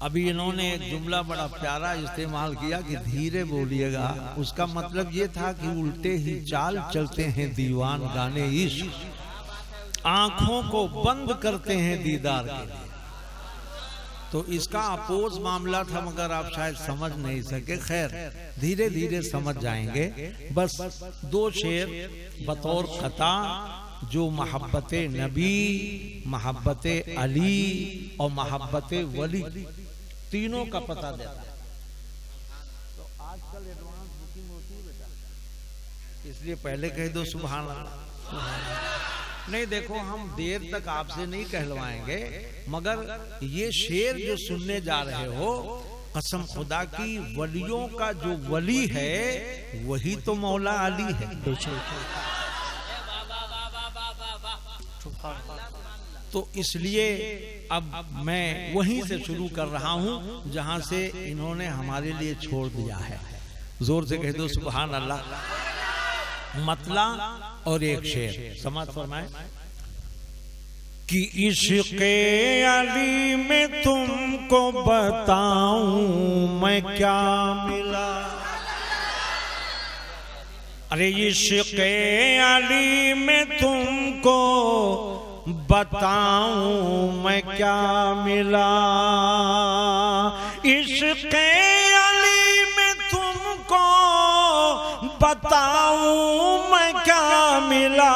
अभी इन्होंने एक जुमला बड़ा प्यारा इस्तेमाल किया कि धीरे बोलिएगा। उसका मतलब ये था कि उल्टे ही चाल चलते हैं दीवान गाने इश्क, आंखों को बंद करते हैं दीदार के लिए। तो इसका अपोज मामला था, मगर आप शायद समझ नहीं सके। खैर धीरे धीरे समझ जाएंगे। बस दो शेर बतौर कथा जो मोहब्बत नबी, मोहब्बत अली और मोहब्बत वली तीनों का पता देता है। तो आजकल एडवांस बुकिंग होती है बेटा, इसलिए पहले कह दो सुभान अल्लाह। नहीं देखो, हम देर तक आपसे नहीं कहलवाएंगे, मगर ये शेर जो सुनने जा रहे हो, कसम खुदा की वलियों का जो वली है वही तो मौला अली है। तो इसलिए अब मैं वहीं से शुरू कर रहा हूं जहां से इन्होंने हमारे लिए छोड़ दिया है। जोर से कह दो सुभान अल्लाह। मतला और एक शेर समाज फरमाए कि इश्क़े अली में तुमको बताऊं मैं क्या मिला। अरे इश्क़े अली में तुमको बताऊं मैं क्या मिला। इश्क़े अली में तुमको बताऊं मैं क्या मिला।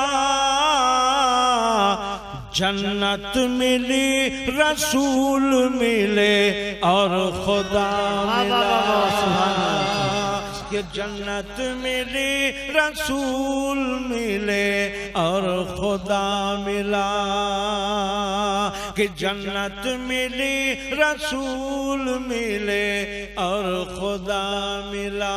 जन्नत मिली, रसूल मिले और खुदा मिला। कि जन्नत मिली, रसूल मिले और खुदा मिला। कि जन्नत मिली, रसूल मिले और खुदा मिला।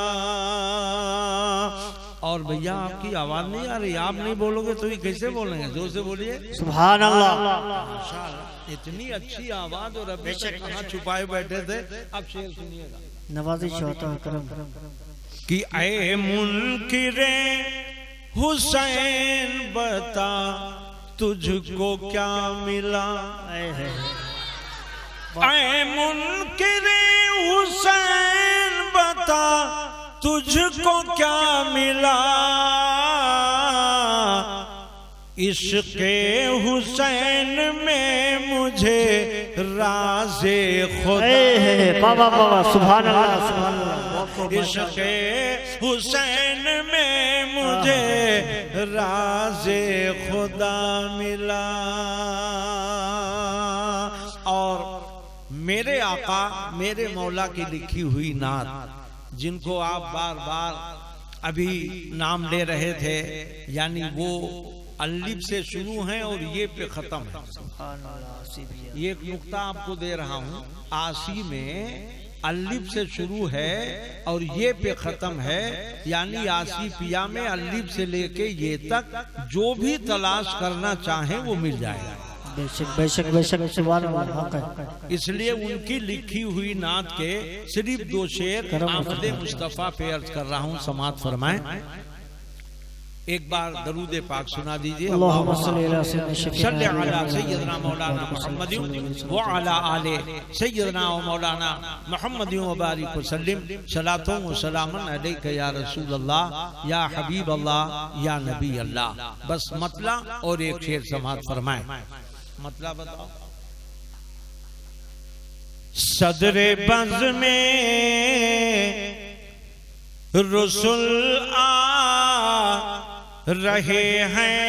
और भैया आपकी आवाज नहीं आ रही, आप नहीं बोलोगे तो ये कैसे बोलेंगे? जोर से बोलिए सुभान अल्लाह। माशाअल्लाह, इतनी अच्छी आवाज और अभी तक कहाँ छुपाए बैठे थे। अब शेर सुनिएगा। नवाज़िश होता है करम कि ऐ मुनकिरे हुसैन बता तुझको क्या मिला। ऐ मुनकिरे हुसैन बता तुझको क्या मिला। इश्क़े हुसैन में मुझे राज़े खुदा। बाबा बाबा सुभान अल्लाह सुभान अल्लाह। इश्क़े हुसैन में मुझे राज़े खुदा मिला। और मेरे आका मेरे मौला की लिखी हुई नात, जिनको आप बार बार अभी नाम ले रहे थे, यानी वो अलिफ से शुरू हैं और ये पे खत्म है। ये एक नुक्ता आपको दे रहा हूँ, आसी में अलिफ से शुरू है और ये पे खत्म है, यानी आसी पिया में अलिफ से लेके ये तक जो भी तलाश करना चाहे वो मिल जाएगा। बेशक बेशक बेशक सुभान अल्लाह। इसलिए उनकी लिखी हुई नात के सिर्फ दो शेर आमदे मुस्तफा पे अर्ज कर रहा हूँ, समात फरमाएं। एक बार दरूद पाक सुना दीजिए। अल्लाहुम्मा सल्ली अला सय्यदना मौलाना मुहम्मद व अला आले सय्यदना व मौलाना मुहम्मद व बारिक वसल्लिम सलातो व सलामन अलैका या रसूल अल्लाह या हबीब अल्लाह या नबी अल्लाह। बस मतला और एक शेर समात फरमाएं। मतला बताओ। सदरे बज़ में रसूल आ रहे हैं,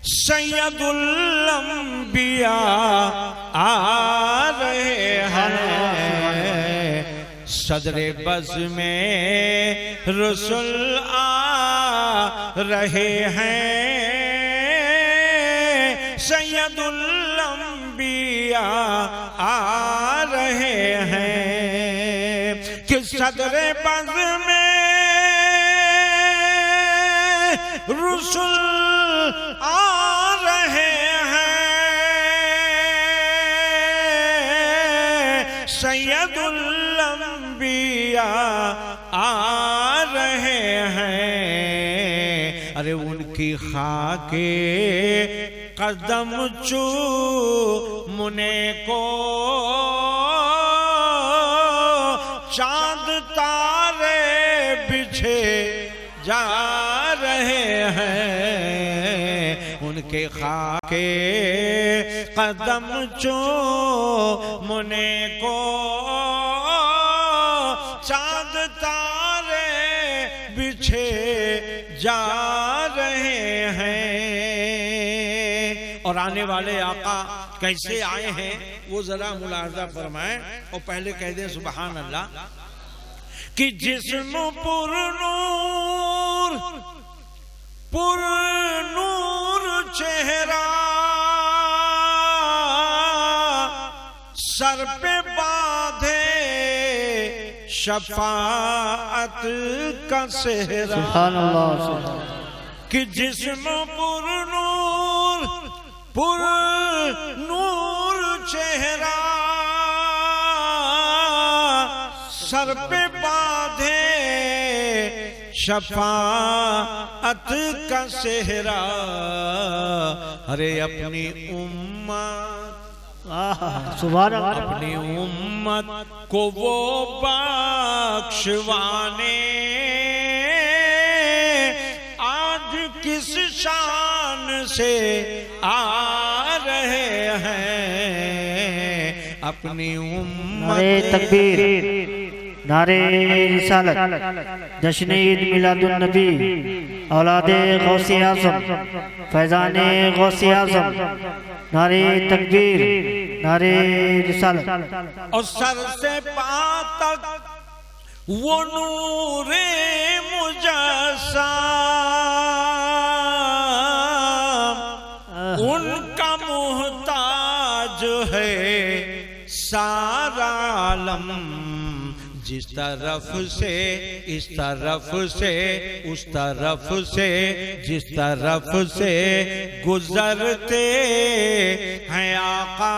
सैयदुल अंबिया आ रहे हैं। सदरे बज़ में रसूल आ रहे हैं, सैयदुल अंबिया आ रहे हैं। कि सदरे बज़ में रसूल आ रहे हैं, सैयदुल अंबिया आ रहे हैं। अरे उनकी खाके कदम चूमने को चांद तारे बिछे जा रहे हैं, उनके खाके कदम चूमने को चांद तारे बिछे जा रहे हैं। और आने वाले आका कैसे आए हैं वो जरा मुलाहजा फरमाएं और पहले कह दें सुभान अल्लाह कि जिस्म पुर नूर चेहरा, सर पे बांधे शफाअत का सेहरा। सुभान अल्लाह। कि जिस्म पुर नूर चेहरा, सर पे बांधे शफाअत का सेहरा। अरे अपनी उम्मत, सुभान अल्लाह, अपनी उम्मत को वो बख्शवाने आज किस शान से आ रहे हैं। अपनी उम्मत, नारे तकबीर, नारे रिसालत, जश्न ईद मिलादुन नबी, औलादे गौसे आज़म, फैज़ाने गौसे आज़म, नारे तकबीर, नारे रिसालत। और सर से पांव तक वो नूरे मुजस्सम, उनका मुहताज है सारा आलम। जिस तरफ से इस तरफ से उस तरफ से जिस तरफ से गुजरते हैं आका,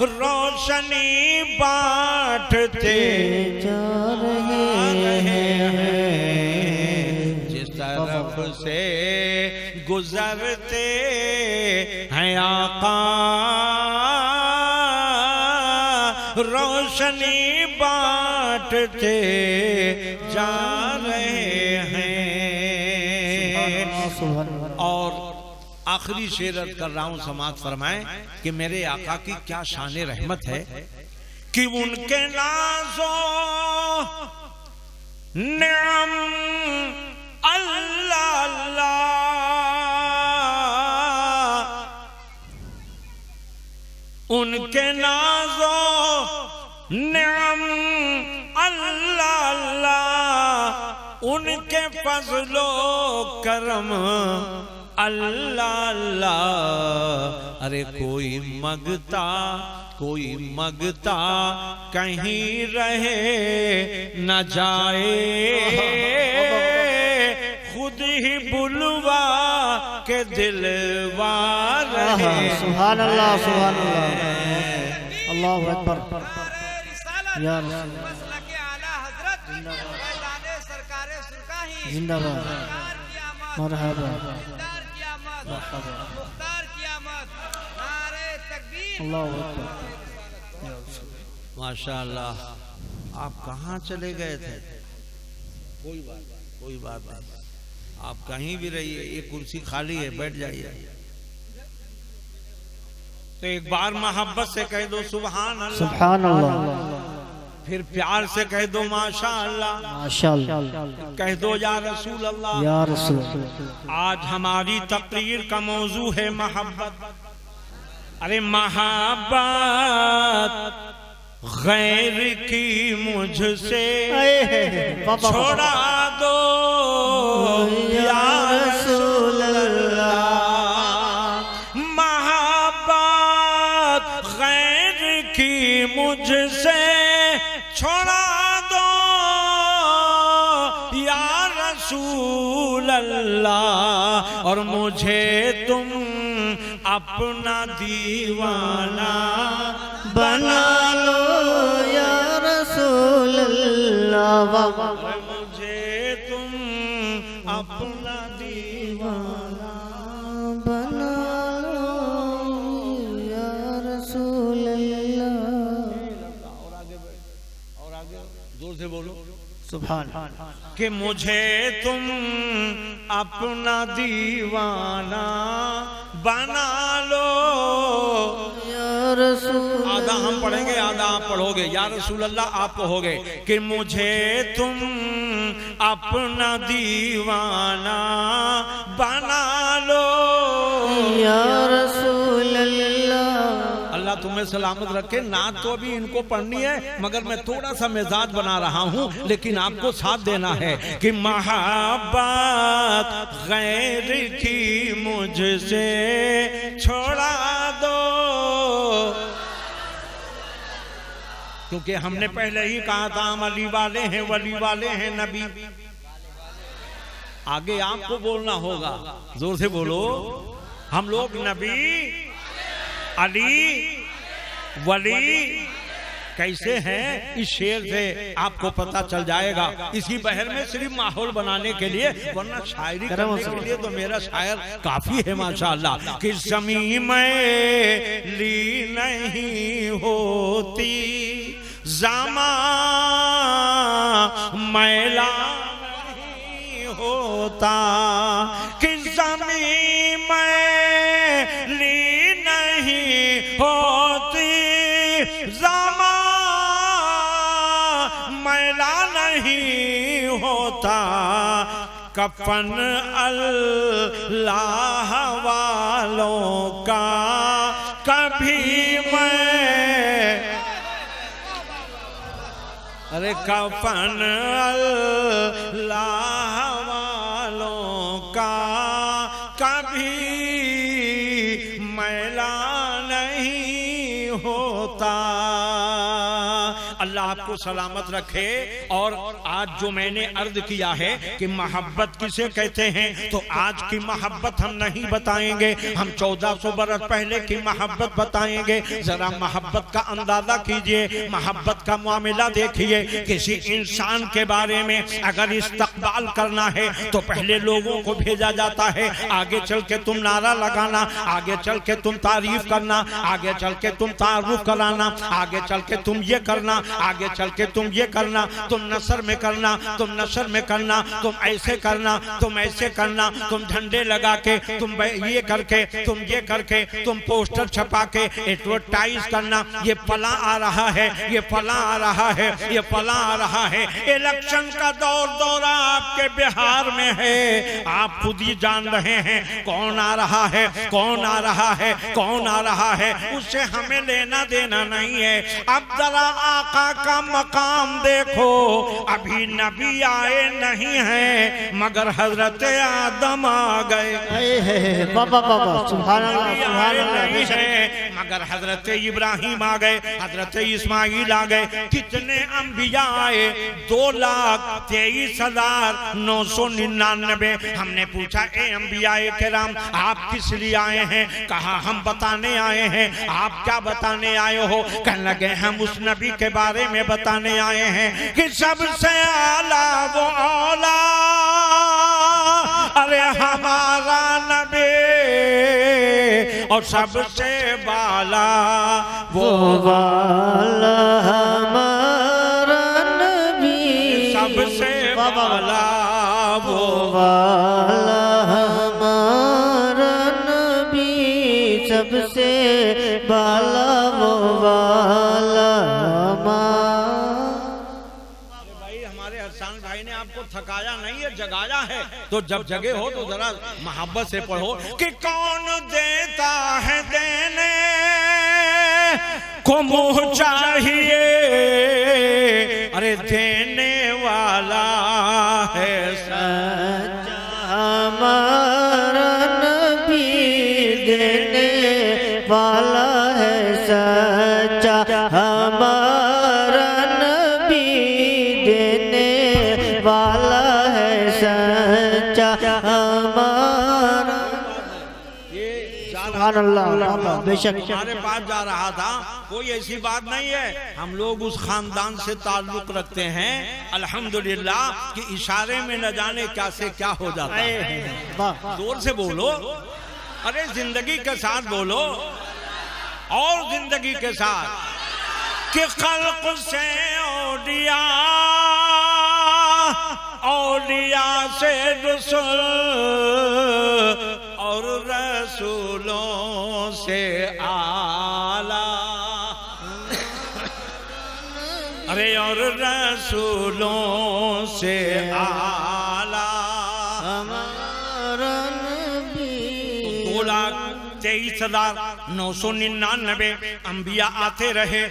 रोशनी बांटते जा रहे हैं। जिस तरफ से गुजरते हैं आका, रोशनी बांटते जा रहे हैं। और आखिरी शेर अर्ज कर रहा हूं, समाज फरमाएं कि मेरे आका की क्या शान रहमत है कि उनके नाज़ो निअम अल्लाह अल्लाह, उनके नाज़ो निअम अल्लाह अल्लाह, उनके फज़लो करम अल्लाह अल्लाह। अरे कोई मगता कहीं रहे न जाए, खुद ही बुलवा के दिलवा रहे। सुभान अल्लाह, सुभान अल्लाह, अल्लाहु अकबर। या जिंदाबाद, मरहबा, अल्लाहु अकबर। माशाअल्लाह, आप कहाँ चले गए थे? कोई बात नहीं, आप कहीं भी रहिए, ये कुर्सी खाली है, बैठ जाइए। तो एक बार मोहब्बत से कह दो सुभान अल्लाह, सुभान अल्लाह, फिर प्यार से कह दो माशाअल्लाह, माशाअल्लाह, कह दो या रसूल अल्लाह। या रसूल। आज हमारी तकरीर का मौजू है मोहब्बत। अरे मोहब्बत गैर की मुझसे छोड़ा दो या रसूल अल्लाह। मोहब्बत गैर की मुझसे छोड़ा दो या रसूल अल्लाह, और मुझे तुम अपना दीवाना बना लो या रसूल अल्लाह। मुझे तुम अपना दीवाना दीवाना बना लो या रसूल अल्लाह। और आगे जोर से बोलो सुभान। कि मुझे तुम अपना दीवाना बना लो। या रसूल आधा हम पढ़ेंगे, आधा आप पढ़ोगे। या रसूल अल्लाह आप कहोगे कि मुझे तुम अपना दीवाना बना लो। या रसूल अल्लाह। अल्लाह तुम्हें सलामत रखे। नात तो अभी इनको पढ़नी है, मगर मैं थोड़ा सा मिजाज बना रहा हूँ, लेकिन आपको साथ देना है कि मोहब्बत गैर की मुझसे छोड़ा दो। क्योंकि हमने पहले ही कहा था हम अली वाले हैं, वली वाले हैं, नबी। आगे आपको बोलना होगा, जोर से बोलो। हम लोग नबी, अली, वली कैसे हैं, इस शेर से आपको पता चल जाएगा। इसी बहर में सिर्फ माहौल बनाने के लिए, वरना शायरी करने के लिए तो मेरा शायर काफी है माशाअल्लाह। कि ज़मीं में ली नहीं होती, ज़मा मैला नहीं होता। कि ज़मीं में ली नहीं होती, ज़मा मैला नहीं होता। कफन अल्लाह वालों का कभी मैं, अरे कफन अल्लाह वालों का कभी मैला नहीं होता। अल्लाह आपको सलामत रखे। और आज जो मैंने अर्ज किया है कि मोहब्बत किसे कहते हैं, तो आज की मोहब्बत हम नहीं बताएंगे, हम 1400 बरस पहले की मोहब्बत बताएंगे। जरा मोहब्बत का अंदाजा कीजिए, मोहब्बत का मामला देखिए। किसी इंसान के बारे में अगर इस्तकबाल करना है तो पहले लोगों को भेजा जाता है, आगे चल के तुम नारा लगाना, आगे चल के तुम तारीफ करना, आगे चल के तुम तारुफ कराना, आगे चल के तुम ये करना, आगे चल के तुम ये करना, तुम नसर में करना, तुम नसर में करना, तुम ऐसे करना, तुम ऐसे करना, तुम झंडे लगा के, तुम ये करके, तुम ये करके, तुम पोस्टर छपा के एडवर्टाइज करना, ये फला आ रहा है, ये फला आ रहा है, ये फला आ रहा है। इलेक्शन का दौरा आपके बिहार में है, आप खुद ही जान रहे हैं कौन आ रहा है, कौन आ रहा है, कौन आ रहा है, उससे हमें लेना देना नहीं है। अब जरा आका का मकाम देखो, अभी नबी आए नहीं हैं, मगर हजरत आदम आ गए। बाबा बाबा सुभान अल्लाह, सुभान नहीं है, मगर हजरत इब्राहिम आ गए, हजरत इस्माइल आ गए। कितने अंबिया आए? 2,23,999। हमने पूछा ए अंबिया किराम आप किस लिए आए हैं? कहा हम बताने आए हैं। आप क्या बताने आए हो? कहने लगे हम उस नबी के बारे में बताने आए हैं कि सबसे आला वो औला, अरे हमारा नबी, और सबसे बाला वो वाला हमारा नबी, सबसे बाला वो वाला हमारा नबी, सबसे बाला वो वाला भाई ने आपको थकाया नहीं है, जगाया है। तो जब जगे हो तो जरा मोहब्बत से पढ़ो कि कौन देता है देने को मुँह चाहिए, अरे देने वाला है सच्चा हमारा नबी, देने वाला है सच्चा हमारा नबी, देने वाला है सच्चा हमारा। ये सुभान अल्लाह। बेशक हमारे पास जा रहा था, कोई ऐसी बात नहीं है, हम लोग उस खानदान से ताल्लुक रखते हैं अल्हम्दुलिल्लाह कि इशारे में न जाने क्या से क्या हो जाता है। जोर से बोलो, अरे जिंदगी के साथ बोलो, और जिंदगी के साथ कि खल्क से औलिया से रसूल और रसूलों से आला, अरे और रसूलों से आला। 2,23,999 अंबिया आते रहे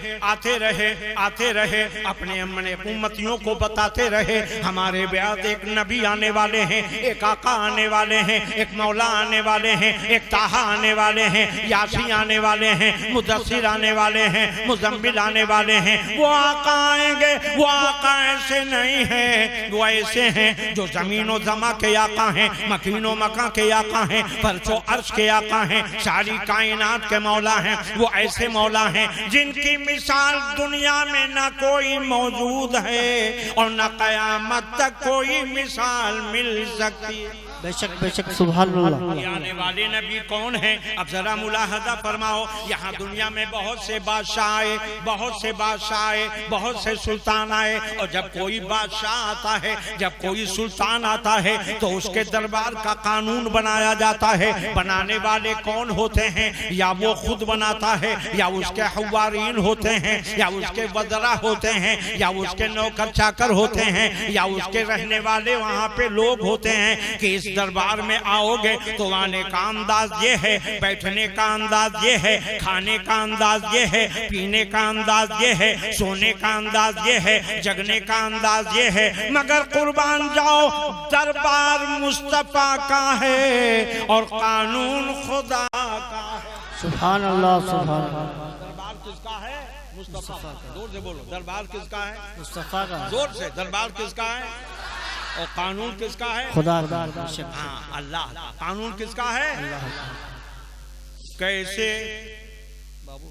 अपने अपने उम्मतियों को बताते रहे हमारे बाद एक नबी आने वाले हैं, एक आका आने वाले हैं, एक मौला आने वाले हैं, एक ताहा आने वाले हैं, यासी आने वाले हैं, मुदस्सिर आने वाले हैं, मुजम्मिल आने वाले हैं। वो आका आएंगे, वो आका ऐसे नहीं है, वो ऐसे हैं जो जमीन और जमा के आका हैं, मकीनो मका के आका हैं, फर्शो अर्श के आका हैं, सारी कायनात के मौला हैं। वो ऐसे मौला हैं जिनकी मिसाल दुनिया में न कोई मौजूद है और न कयामत तक कोई मिसाल मिल सकती है। बेशक बेशक सुभान अल्लाह। आने वाले नबी कौन है? अब जरा मुलाहजा फरमाओ, यहाँ दुनिया में बहुत से बादशाह आए, बहुत से बादशाह आए, बहुत से सुल्तान आए, और जब कोई बादशाह आता है, जब कोई सुल्तान आता है तो उसके दरबार का कानून बनाया जाता है। बनाने वाले कौन होते हैं? या वो खुद बनाता है, या उसके हवारीन होते हैं, या उसके वज़रा होते हैं, या उसके नौकर चाकर होते हैं, या उसके रहने वाले वहाँ पे लोग होते हैं कि इस दरबार में आओगे तो आने का अंदाज ये है, बैठने का अंदाज ये है, खाने का अंदाज ये है, पीने का अंदाज ये है, सोने का अंदाज ये है, जगने का अंदाज ये है। मगर कुर्बान जाओ, दरबार मुस्तफा का है और कानून खुदा का है। सुभान अल्लाह सुभान अल्लाह। दरबार किसका है? मुस्तफा का। जोर से बोलो, दरबार किसका है? मुस्तफा का। जोर से, दरबार किसका है और कानून किसका है? खुदा। हाँ, अल्लाह। कानून किसका है? कैसे बाबू?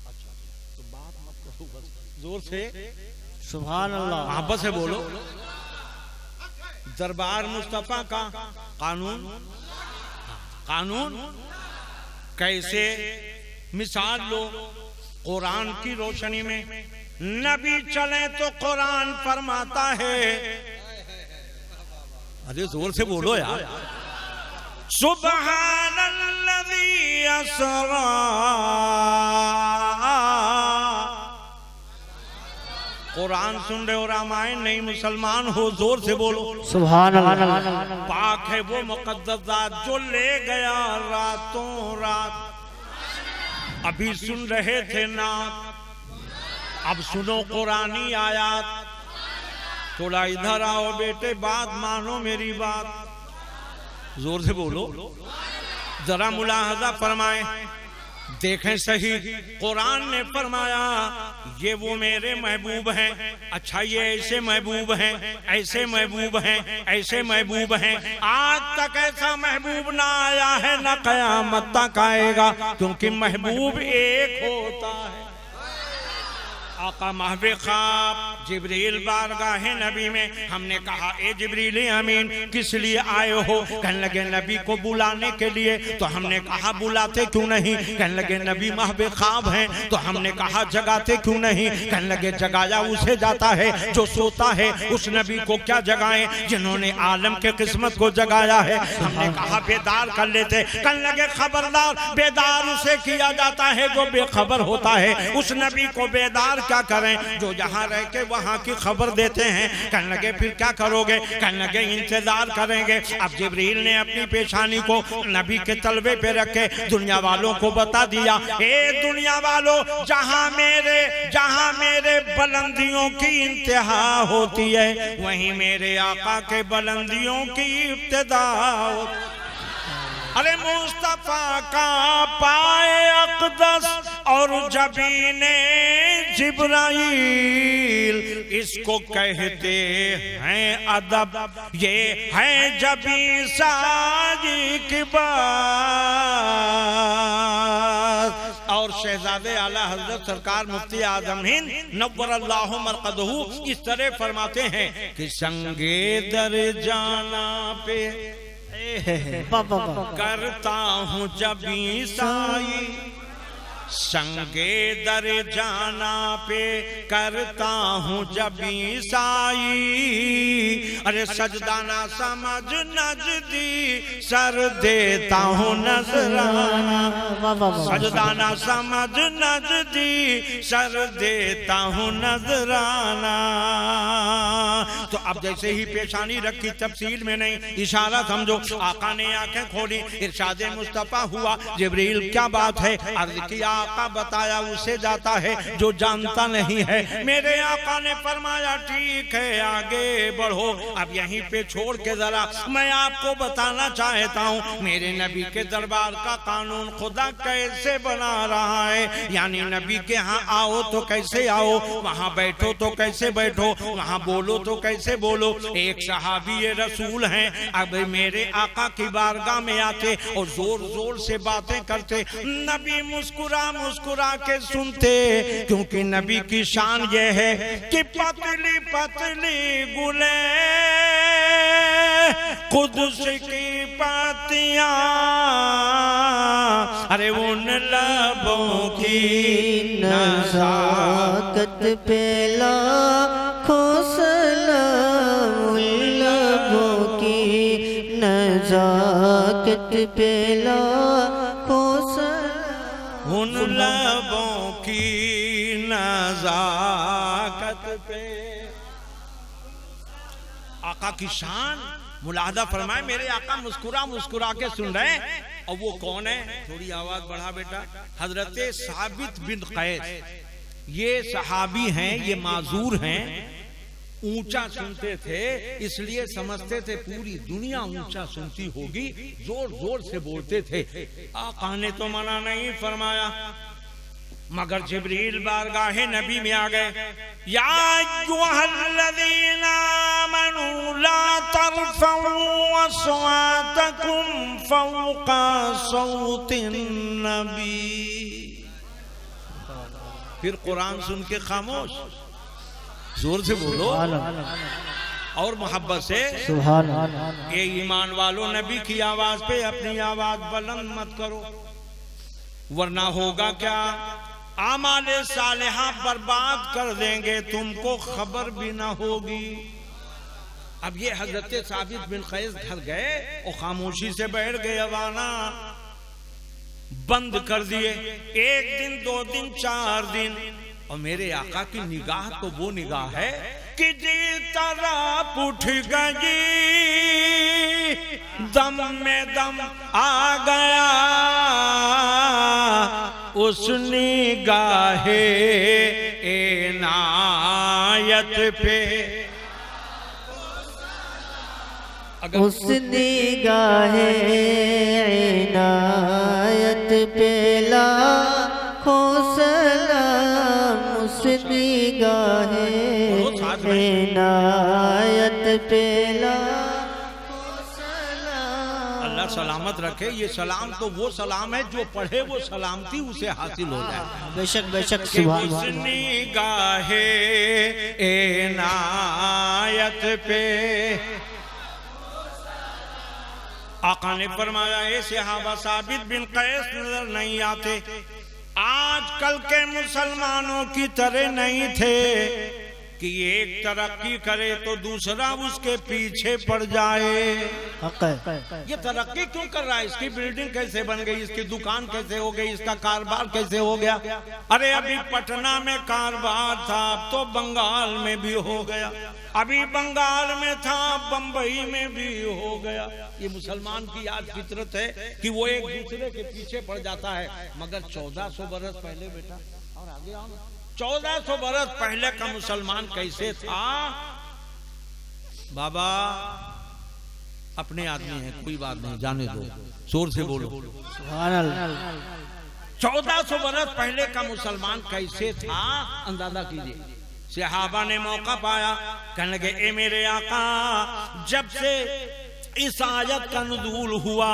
अच्छा, तो बात मत करो, बस जोर से सुभान अल्लाह। मोहब्बत से बोलो। दरबार मुस्तफा का कानून, कानून कैसे? मिसाल लो, कुरान की रोशनी में नबी चले तो कुरान फरमाता है, अरे जोर से बोलो यार, सुब्हानल्लज़ी अस्रा। कुरान सुन रहे हो, रामायण नहीं, मुसलमान हो, जोर से बोलो सुभान अल्लाह। पाक है वो मुकद्दस ज़ात जो ले गया रातों रात। अभी सुन रहे थे नात, अब सुनो कुरानी आयात। थोड़ा इधर आओ बेटे, बात मानो मेरी बात, जोर से बोलो, जरा मुलाहजा फरमाए, देखें सही। कुरान ने फरमाया ये वो मेरे महबूब हैं। अच्छा, ये ऐसे महबूब हैं, ऐसे महबूब हैं, ऐसे महबूब हैं। आज तक ऐसा महबूब ना आया है, ना कयामत तक आएगा, क्योंकि महबूब एक होता है। आका महबे ख्वाब जिब्रील बारगाह नबी में, हमने कहा ए जिब्रील अमीन किस लिए आए हो? कहने लगे नबी को बुलाने के लिए। तो हमने कहा बुलाते क्यों नहीं? कहने लगे नबी महबे ख्वाब हैं। तो हमने कहा जगाते क्यों नहीं? कहने लगे जगाया उसे जाता है जो सोता है, उस नबी को क्या जगाएं जिन्होंने आलम के किस्मत को जगाया है। हमने कहा बेदार कर लेते। कहने लगे खबरदार, बेदार उसे किया जाता है जो बेखबर होता है, उस नबी को बेदार क्या करें जो जहाँ रह के वहाँ की खबर देते हैं। कहने लगे फिर क्या करोगे? कहने लगे इंतजार करेंगे। अब जिब्रील ने अपनी पेशानी को नबी के तलबे पे रखे, दुनिया वालों को बता दिया, ए दुनिया वालों, जहाँ मेरे बुलंदियों की इंतहा होती है, वहीं मेरे आका के बुलंदियों की इब्तिदा होती है। अरे मुस्तफा का पाए अक़दस और जबीने जिब्राइल, इसको कहते हैं अदब, ये है जबी साजी की बात। और शहजादे आला हजरत सरकार मुफ्ती आजम हिंद नव्वरल्लाहु मरकदहू इस तरह फरमाते हैं कि संगे दर जाना पे करता हूँ जब ईसाई, संगे दर जाना पे करता हूँ जब ईसाई। अरे सजदाना समझ नजदी सर देता हूँ नजराना, सजदाना समझ नजदी सर देता हूँ नजराना। तो अब जैसे ही पेशानी रखी, तफसील में नहीं, इशारा समझो। आका ने आंखें खोली, इरशादे मुस्तफा हुआ, जिब्रील क्या बात है? अर्ज किया, आका बताया उसे जाता है जो जानता नहीं है। मेरे आका ने फरमाया ठीक है आगे बढ़ो। अब यहीं पे छोड़ के जरा मैं आपको बताना चाहता हूँ मेरे नबी के दरबार का कानून खुदा कैसे बना रहा है। यानी नबी के यहाँ आओ तो कैसे आओ, वहाँ बैठो तो कैसे बैठो, वहाँ बोलो तो कैसे बोलो। एक सहाबी रसूल हैं, अब मेरे आका की बारगाह में आते और जोर जोर से बातें करते। नबी मुस्कुरा मुस्कुरा के सुनते, क्योंकि नबी की शान ये है कि पतली पतली गुले कुदस की पतियां, अरे उन लबों की नज़ाकत पे लाखों सलाम, उन लबों की नज़ाकत पे लाखों सलाम, उन लबों की नज़ाकत पे। आका की शान मुलाहदा फरमाए। मेरे आका मुस्कुरा मुस्कुरा के सुन रहे हैं। और वो कौन है? थोड़ी आवाज बढ़ा बेटा। हजरत साबित बिन कैस, ये सहाबी हैं, ये माजूर हैं, ऊंचा सुनते थे, इसलिए समझते थे पूरी दुनिया ऊंचा सुनती होगी, जोर जोर से बोलते थे। आका ने तो मना नहीं फरमाया, मगर जिब्रील बारगाहे नबी में आ गए। या अय्युहल्लज़ीना आमनू ला तरफ़ऊ अस्वातकुम फ़ौक़ा सौतिन नबी। फिर कुरान सुन के खामोश, जोर से बोलो और मोहब्बत से। ये ईमान वालों, नबी की आवाज पे अपनी आवाज बुलंद मत करो, वरना होगा क्या? आमाले सालेहा बर्बाद कर देंगे, तुमको खबर भी ना होगी। अब ये हजरत साबित बिन कैस घर गए और खामोशी से बैठ गए, अवाना बंद कर दिए। एक दिन, 2 दिन, 4 दिन, और मेरे आका की निगाह तो वो निगाह है कि जिस तरह उठ गई दम में दम आ गया, उस निगाहे इनायत पे, उस निगाहे इनायत पे लाखों सलाम, उस निगाहे इनायत पे लाखों सलाम। अल्लाह सलामत रखे। ये सलाम तो वो सलाम है जो पढ़े वो सलामती उसे हासिल हो जाए। बेशक बेशक। उस निगाहे इनायत पे आका ने फरमाया, ए सहाबा साबित बिन कैस नजर नहीं आते, आजकल के मुसलमानों की तरह नहीं थे कि एक तरक्की करे तो दूसरा उसके पीछे पड़ जाए। ये तरक्की क्यों कर रहा है? इसकी बिल्डिंग कैसे बन गई, इसकी दुकान कैसे हो गई, इसका कारोबार कैसे हो गया? अरे अभी पटना में कारोबार था, अब तो बंगाल में भी हो गया, अभी बंगाल में था, बंबई में भी हो गया। ये मुसलमान की आज फितरत है कि वो एक दूसरे के पीछे पड़ जाता है। मगर 1400 बरस पहले बेटा, और आगे आओ ना, 1400 बरस पहले का मुसलमान कैसे था? बाबा अपने आदमी है, कोई बात नहीं, जाने दो, जोर से बोलो। 1400 बरस पहले का मुसलमान कैसे था अंदाजा कीजिए। सहाबा ने मौका पाया, कहने लगे ए मेरे आका, जब से इस आयत का नुज़ूल हुआ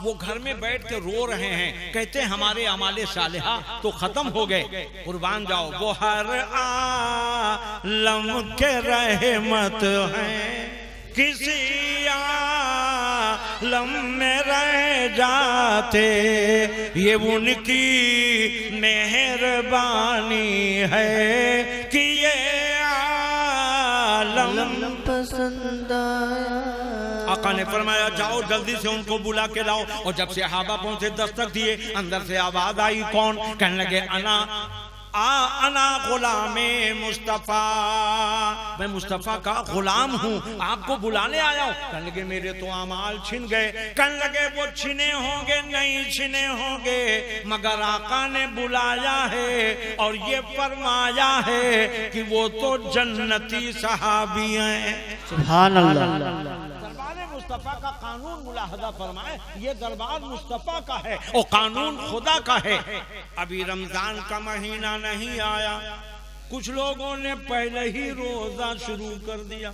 वो घर में बैठ के रो रहे हैं, कहते हमारे अमाले सालिहा तो खत्म हो गए, कुर्बान जाओ, वो हर आलम के रहमत हैं, किसी आलम में रह जाते, ये उनकी मेहरबानी है कि ये आलम पसंद आया। आका ने फरमाया जाओ जल्दी से उनको बुला के लाओ। और जब सहाबा पहुंचे, दस्तक दिए, अंदर से आवाज आई, कौन? कहने लगे अना गुलामे मुस्तफा, मैं मुस्तफा का गुलाम हूँ, आपको बुलाने आया हूँ। कहने लगे मेरे तो अमाल छिन गए। कहने लगे वो छिने होंगे, नहीं छिने होंगे, मगर आका ने बुलाया है और ये फरमाया है कि वो तो जन्नती सहाबी हैं। सुभान अल्लाह। मुस्तफा का कानून मुलाहजा फरमाए, ये दरबार मुस्तफा का है और कानून खुदा का है। अभी रमजान का महीना नहीं आया, कुछ लोगों ने पहले ही रोजा शुरू कर दिया।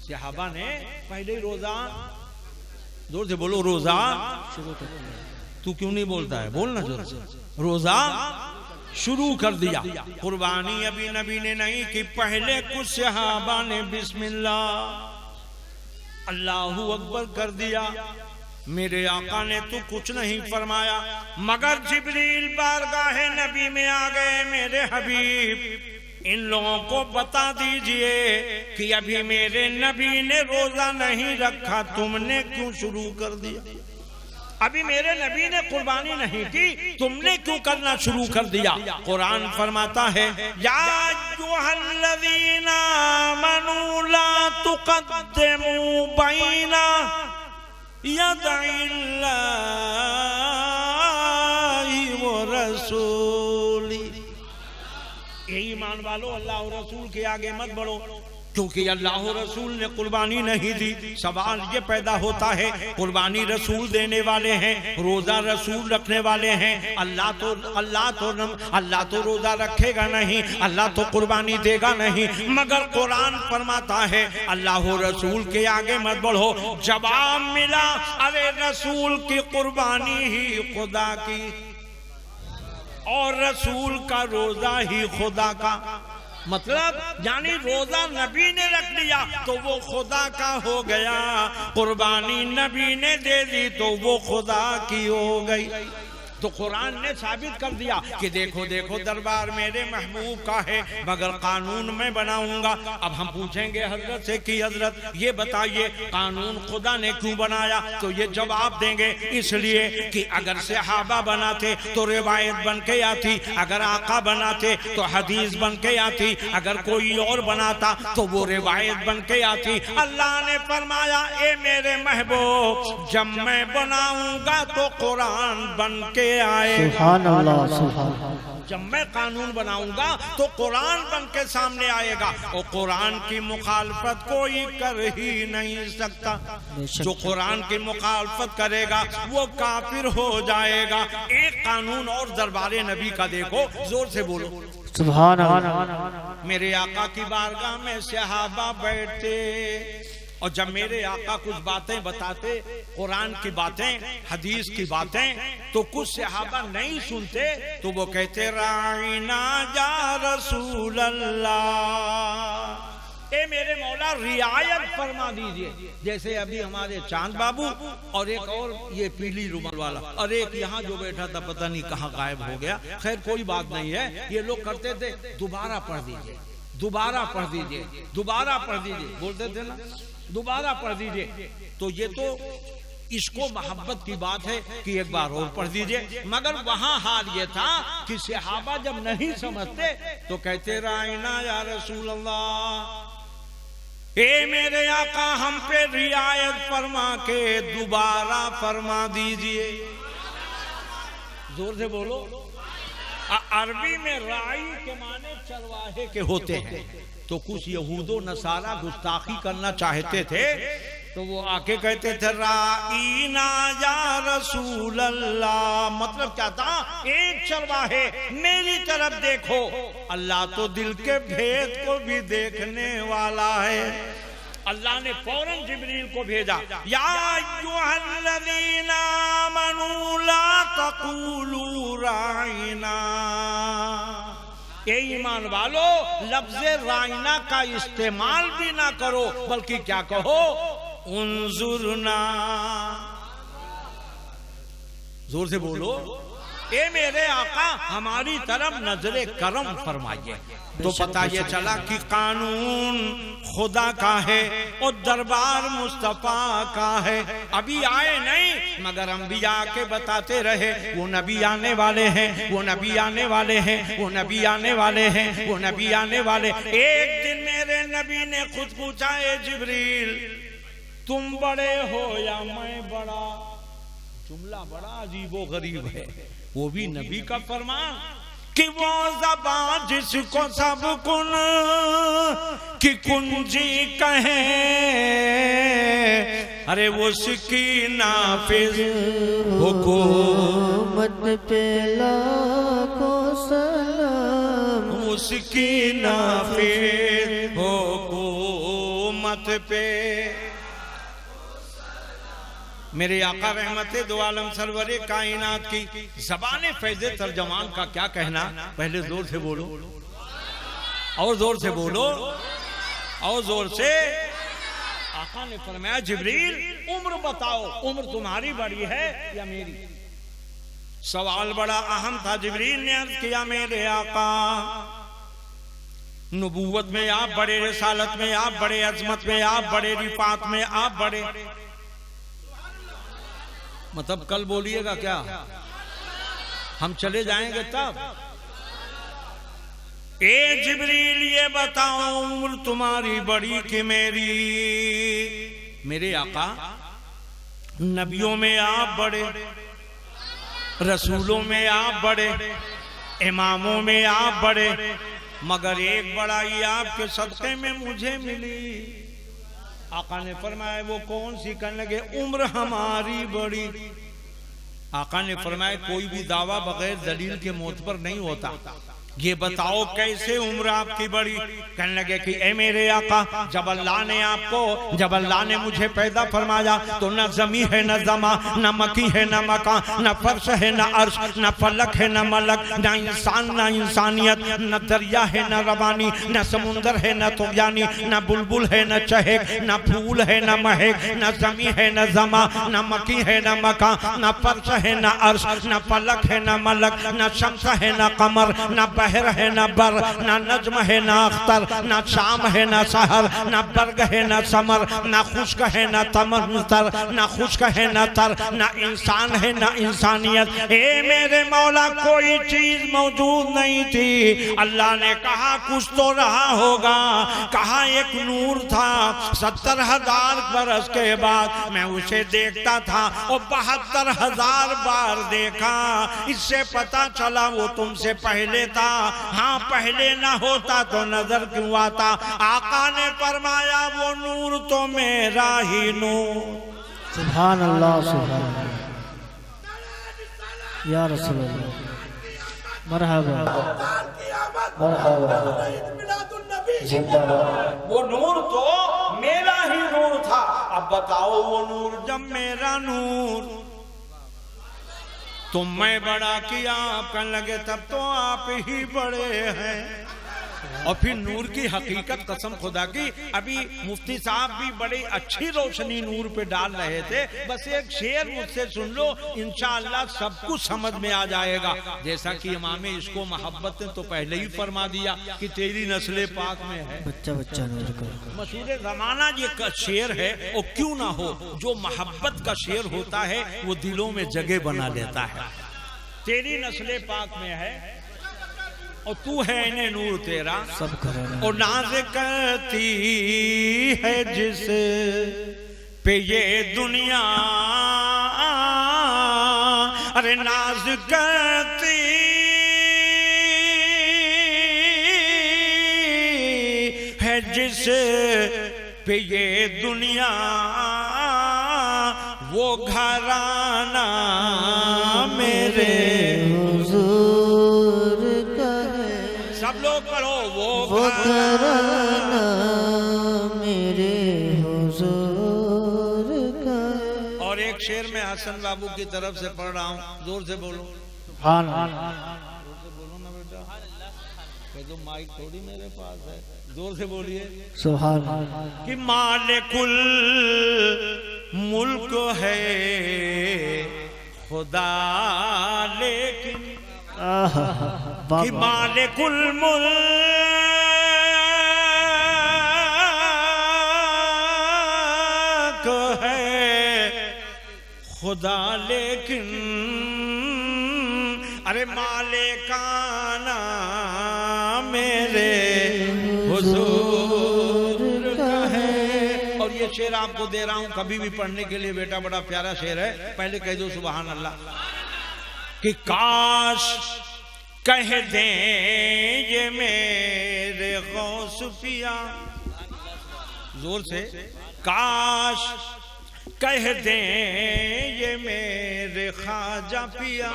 सहाबा ने पहले ही रोजा, जोर से बोलो, रोजा शुरू कर दिया। तू क्यों नहीं बोलता है? बोलना जोर से। रोजा शुरू कर दिया। कुर्बानी अभी नबी ने नहीं की, पहले कुछ सहाबा ने बिस्मिल्लाह अल्लाहू अकबर कर दिया। मेरे आका ने तो कुछ नहीं फरमाया, मगर जिब्रील बारगाहे नबी में आ गए, मेरे हबीब इन लोगों को बता दीजिए कि अभी मेरे नबी ने रोजा नहीं रखा, तुमने क्यों शुरू कर दिया? अभी मेरे नबी ने कुर्बानी नहीं की, तुमने क्यों करना शुरू कर दिया? कुरान फरमाता है या अय्युहल्लज़ीना आमनू ला तुक़द्दिमू बैना यदैल्लाहि व रसूली। ईमान वालो, अल्लाह और रसूल के आगे मत बढ़ो, क्योंकि अल्लाह रसूल ने कुर्बानी नहीं दी। सवाल ये पैदा होता है, कुर्बानी रसूल देने वाले हैं, रोजा रसूल रखने वाले हैं, अल्लाह तो रोजा रखेगा नहीं, अल्लाह तो कुर्बानी देगा नहीं। मगर कुरान फरमाता है अल्लाह रसूल के आगे मत बढ़ो। जवाब मिला, अरे रसूल की कुर्बानी ही खुदा की और रसूल का रोजा ही खुदा का। मतलब यानी रोजा नबी ने रख लिया तो वो खुदा का हो गया, कुर्बानी नबी ने दे दी तो वो खुदा की हो गई। तो कुरान ने साबित कर दिया कि देखो देखो दरबार मेरे महबूब का है, मगर कानून मैं बनाऊंगा। अब हम पूछेंगे हजरत से कि हजरत ये बताइए कानून खुदा ने क्यों बनाया? तो ये जवाब देंगे इसलिए कि अगर सहाबा बनाते तो रिवायत बन के आती, अगर आका बनाते तो हदीस बन के आती, अगर कोई और बनाता तो वो रिवायत बन के आती। अल्लाह ने फरमाया ए मेरे महबूब, जब मैं बनाऊंगा तो कुरान बन के आएगा। सुभान अल्लाह, सुभान अल्लाह। जब मैं कानून बनाऊंगा तो कुरान बन के सामने आएगा और कुरान की मुखालफत कोई कर ही नहीं सकता। जो कुरान की मुखालफत करेगा वो काफिर हो जाएगा। एक कानून और दरबारे नबी का देखो, जोर से बोलो सुभान अल्लाह। मेरे आका की बारगाह में सहाबा बैठते और जब मेरे आका कुछ बातें बताते, कुरान की बातें, हदीस की बातें, तो कुछ सहाबा नहीं सुनते तो वो कहते राइना या रसूल अल्लाह, ए मेरे मौला रियायत फरमा दीजिए। जैसे अभी हमारे चांद बाबू और एक और ये पीली रुमाल वाला और एक यहाँ जो बैठा था पता नहीं कहाँ गायब हो गया, खैर कोई बात नहीं है। ये लोग करते थे दोबारा पढ़ दीजिए, दोबारा पढ़ दीजिए, दोबारा पढ़ दीजिए, बोलते थे ना दोबारा पढ़ दीजिए। तो ये तो इसको मोहब्बत की बात है कि एक बार और पढ़ दीजिए। मगर वहां हाल ये था कि सहाबा जब नहीं समझते तो कहते राइना या रसूल अल्लाह, ए मेरे आका हम पे रियायत फरमा के दोबारा फरमा दीजिए। जोर से बोलो। अरबी में राई के माने चरवाहे के होते हैं। तो कुछ यहूदो नसारा गुस्ताखी करना चाहते थे तो वो आके कहते थे राईना या रसूल अल्लाह, मतलब क्या था, एक चरवाहे मेरी तरफ देखो, अल्लाह तो दिल के भेद को भी देखने वाला है। अल्लाह ने फौरन जिब्रील को भेजा, या अय्युहल्लज़ीना आमनू ला तक़ूलू राईना, ए ईमान वालो लफ्ज़ राईना का इस्तेमाल भी ना करो, बल्कि क्या कहो, उन्जुरना, जोर से बोलो, ए मेरे आका हमारी तरफ नजरे करम फरमाइए। तो पता ये चला कि कानून खुदा का है और दरबार मुस्तफा का है। अभी आए नहीं मगर अंबिया के बताते रहे, वो नबी आने वाले हैं, वो नबी आने वाले हैं, वो नबी आने वाले हैं, वो नबी आने वाले। एक दिन मेरे नबी ने खुद पूछा, ए जिब्रील तुम बड़े हो या मैं बड़ा? जुमला बड़ा अजीबो गरीब है, वो भी नबी का फरमान कि वो ज़बान जिसको सब कुन की कुंजी कहे, अरे वो उसकी नाफिज हुकूमत पे लाखों सलाम, उसकी नाफिज हुकूमत पे। मेरे आका रहमते दो आलम सरवरे कायनात की ज़बाने फैज़े तर्जमान का क्या कहना। पहले जोर से बोलो, और जोर से बोलो, और जोर से। आका ने फरमाया, जिब्रील उम्र बताओ, उम्र तुम्हारी बड़ी है या मेरी? सवाल बड़ा अहम था। जिब्रील ने अर्ज किया, मेरे आका नबूवत में आप बड़े, रिसालत में आप बड़े, अजमत में आप बड़े, रिफात में आप बड़े। मतलब कल बोलिएगा क्या, हम चले जाएंगे तब। ए जिब्रील ये बताओ उम्र तुम्हारी बड़ी कि मेरी? मेरे आका नबियों में आप बड़े, रसूलों में आप बड़े, इमामों में आप बड़े, मगर एक बड़ाई आपके सदक़े में मुझे मिली। आका ने फरमाया वो कौन सी? कहने लगे उम्र हमारी बड़ी। आका ने फरमाया कोई भी दावा बगैर दलील के मौत पर नहीं होता, ये बताओ कैसे उम्र आपकी बड़ी? कहने लगे कि ए मेरे आका जब अल्लाह ने आपको, जब अल्लाह ने मुझे पैदा फरमाया तो न जमी है न जमा, न मकी है न मका, न फर्श है न अर्श, न फलक है न मलक, न इंसान न इंसानियत, न दरिया है न रवानी, न समुंदर है न तुगयानी, न बुलबुल है न चहक, न फूल है न महक, न जमी है न जमा, न मकी है न मका, न फर्श है न अर्श, न फलक है न मलक, न शम्स है न कमर, न बहर है न बर, न नज्म है न अख्तर, न शाम है न सहर, न बर्ग है न समर, न खुश्क है न तमतर, न खुश्क है न तर, न इंसान है न इंसानियत। ए मेरे मौला कोई चीज मौजूद नहीं थी। अल्लाह ने कहा कुछ तो रहा होगा। कहा एक नूर था, 70,000 बरस के बाद मैं उसे देखता था और 72,000 बार देखा। इससे पता चला वो तुमसे पहले था। हाँ पहले ना होता तो नजर क्यों आता? आका ने फरमाया वो नूर तो मेरा ही नूर। सुभान अल्लाह, सुभान अल्लाह, या रसूल अल्लाह, मरहबा मरहबा, जिंदाबाद। वो नूर तो मेरा ही नूर था। अब बताओ वो नूर जब मेरा नूर तो मैं बड़ा किया, कहने लगे तब तो आप ही बड़े हैं। और फिर नूर की हकीकत कसम खुदा की, अभी मुफ्ती साहब भी बड़ी अच्छी रोशनी नूर पे डाल रहे थे। बस एक शेर मुझसे सुन लो, इंशाअल्लाह सब कुछ समझ में आ जाएगा। जैसा कि इमाम इसको मोहब्बत ने तो पहले ही फरमा दिया कि तेरी नस्ले पाक में है। बच्चा बच्चा नूर का मशहूर जमाना ये शेर है, और क्यों ना हो, जो मोहब्बत का शेर होता है वो दिलों में जगह बना लेता है। तेरी नस्ले पाक में है और तू है इन्हें नूर तेरा सब करेगा। और नाज करती है जिस पे ये दुनिया, अरे नाज करती है जिस पे ये दुनिया वो घराना मेरे हुजूर का है, सब लोग पढ़ो वो घराना मेरे हुजूर का है। और एक शेर में हसन बाबू की तरफ से पढ़ रहा हूँ, जोर से बोलो। सुभान जोर से बोलो ना बेटा, कह दो माइक थोड़ी मेरे पास है, जोर से बोलिए। सुभान कि मालिकुल मुल्क है खुदा लेकिन, कि मालिकुल मुल्क है खुदा लेकिन, अरे मालिकाना मेरे हुजूर का है। और ये शेर आपको दे रहा हूं कभी भी पढ़ने के लिए बेटा, बड़ा प्यारा शेर है, पहले कह दो सुभान अल्लाह। कि काश कह दें ये मेरे गौस पिया, जोर से, काश कह दें ये मेरे ख्वाजा पिया।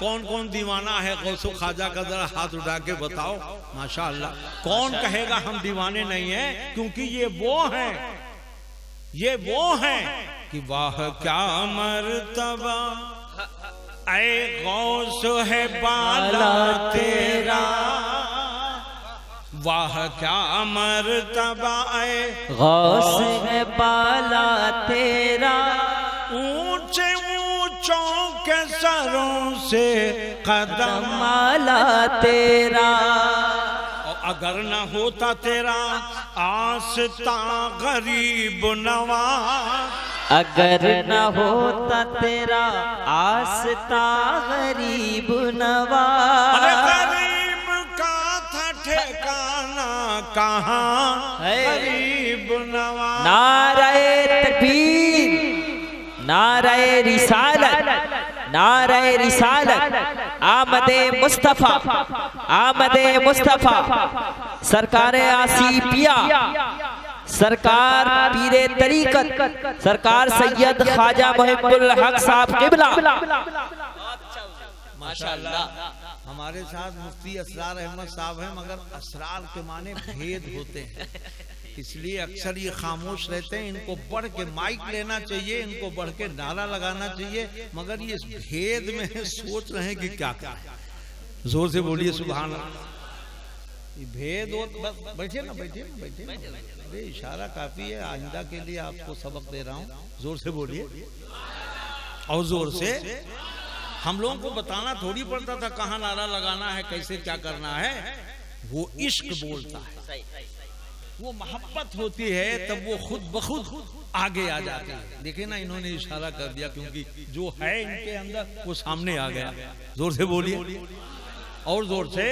कौन कौन दीवाना है गौसो ख्वाजा का, जरा हाथ उठा के बताओ। माशाअल्लाह, कौन कहेगा हम दीवाने नहीं हैं, क्योंकि ये वो हैं, ये वो हैं कि वाह क्या मर्तबा ऐ गौस है बाला तेरा, वाह क्या मर्तबा ऐ गौस है बाला तेरा, ऊंचे ऊंचों के सरों से कदम माला तेरा। और अगर न होता तेरा आस्ता गरीब नवाज, अगर न होता तेरा आस्ता गरीब नवाज, अरे गरीब का था ठिकाना कहाँ गरीब नवाज। नारे तकबीर, नारे रिसालत, नारे रिसालत, आमदे मुस्तफा, आमदे मुस्तफा, सरकार आसी पिया, सरकार पीरे तरीकत, सरकार सैयद ख्वाजा मुहिब्बुल हक साहब किबला। माशाअल्लाह, हमारे साथ मुफ्ती असरार अहमद साहब हैं, मगर असरार के माने भेद होते हैं, इसलिए अक्सर ये खामोश रहते हैं। इनको बढ़ के माइक लेना चाहिए, इनको बढ़ के नारा लगाना चाहिए, मगर ये इस भेद में सोच रहे हैं कि क्या क्या है। जोर से बोलिए सुभान अल्लाह। ये भेद हो, बस बैठिए ना, बैठिए ना, बैठिए ना। अरे इशारा काफी है, आइंदा के लिए आपको सबक दे रहा हूँ। जोर से बोलिए और जोर से। हम लोगों को बताना थोड़ी पड़ता था कहाँ नारा लगाना है, कैसे क्या करना है। वो इश्क बोलता है, वो मोहब्बत होती है, तब वो खुद बखुद आगे आ जाते हैं। देखिए ना, इन्होंने इशारा कर दिया, क्योंकि जो है इनके अंदर वो सामने आ गया। जोर से बोलिए और जोर से।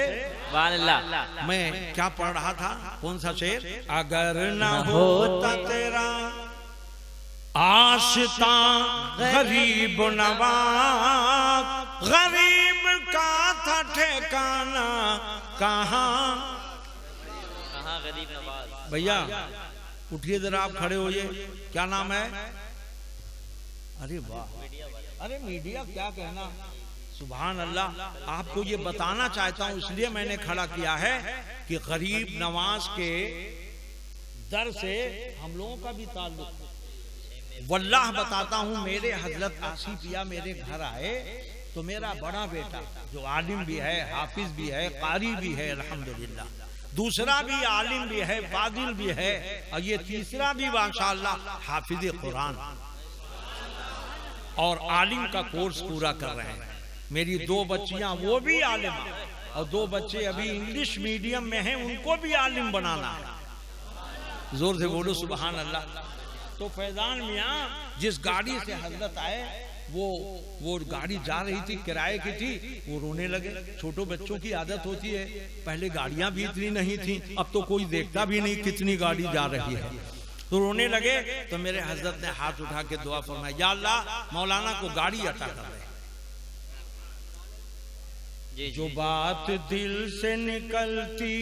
मैं क्या पढ़ रहा था, कौन सा शेर? अगर ना होता तेरा आशिता गरीब नवाज, गरीब का था ठिकाना कहाँ गरीब नवाज। भैया उठिए जरा, आप खड़े होइए। क्या नाम है? अरे वाह, अरे मीडिया क्या कहना, सुभान अल्लाह। आपको ये बताना चाहता हूं, इसलिए मैंने खड़ा किया है कि गरीब नवाज के दर से हम लोगों का भी ताल्लुक। वल्लाह बताता हूं, मेरे हजरत आसी पिया मेरे घर आए तो मेरा बड़ा बेटा जो आलिम भी है, हाफिज भी है, कारी भी है, अल्हम्दुलिल्लाह, दूसरा भी आलिम भी है, फाजिल भी है, और ये तीसरा भी माशाअल्लाह हाफिज कुरान और आलिम का कोर्स पूरा कर रहे हैं। मेरी 2 बच्चियां वो भी आलिम, और 2 बच्चे अभी इंग्लिश मीडियम में हैं, उनको भी आलिम बनाना है। जोर से बोलो सुभान अल्लाह। तो फैजान मियाँ जिस गाड़ी से हजरत आए, वो गाड़ी जा रही थी, किराए की थी, वो रोने लगे। छोटो बच्चों की आदत होती है, पहले गाड़ियां भी इतनी नहीं थी, अब तो कोई देखता भी नहीं कितनी गाड़ी जा रही है, तो रोने लगे। तो मेरे हजरत ने हाथ उठा के दुआ फरमाई, या अल्लाह मौलाना को गाड़ी अता कर दे। जो बात दिल से निकलती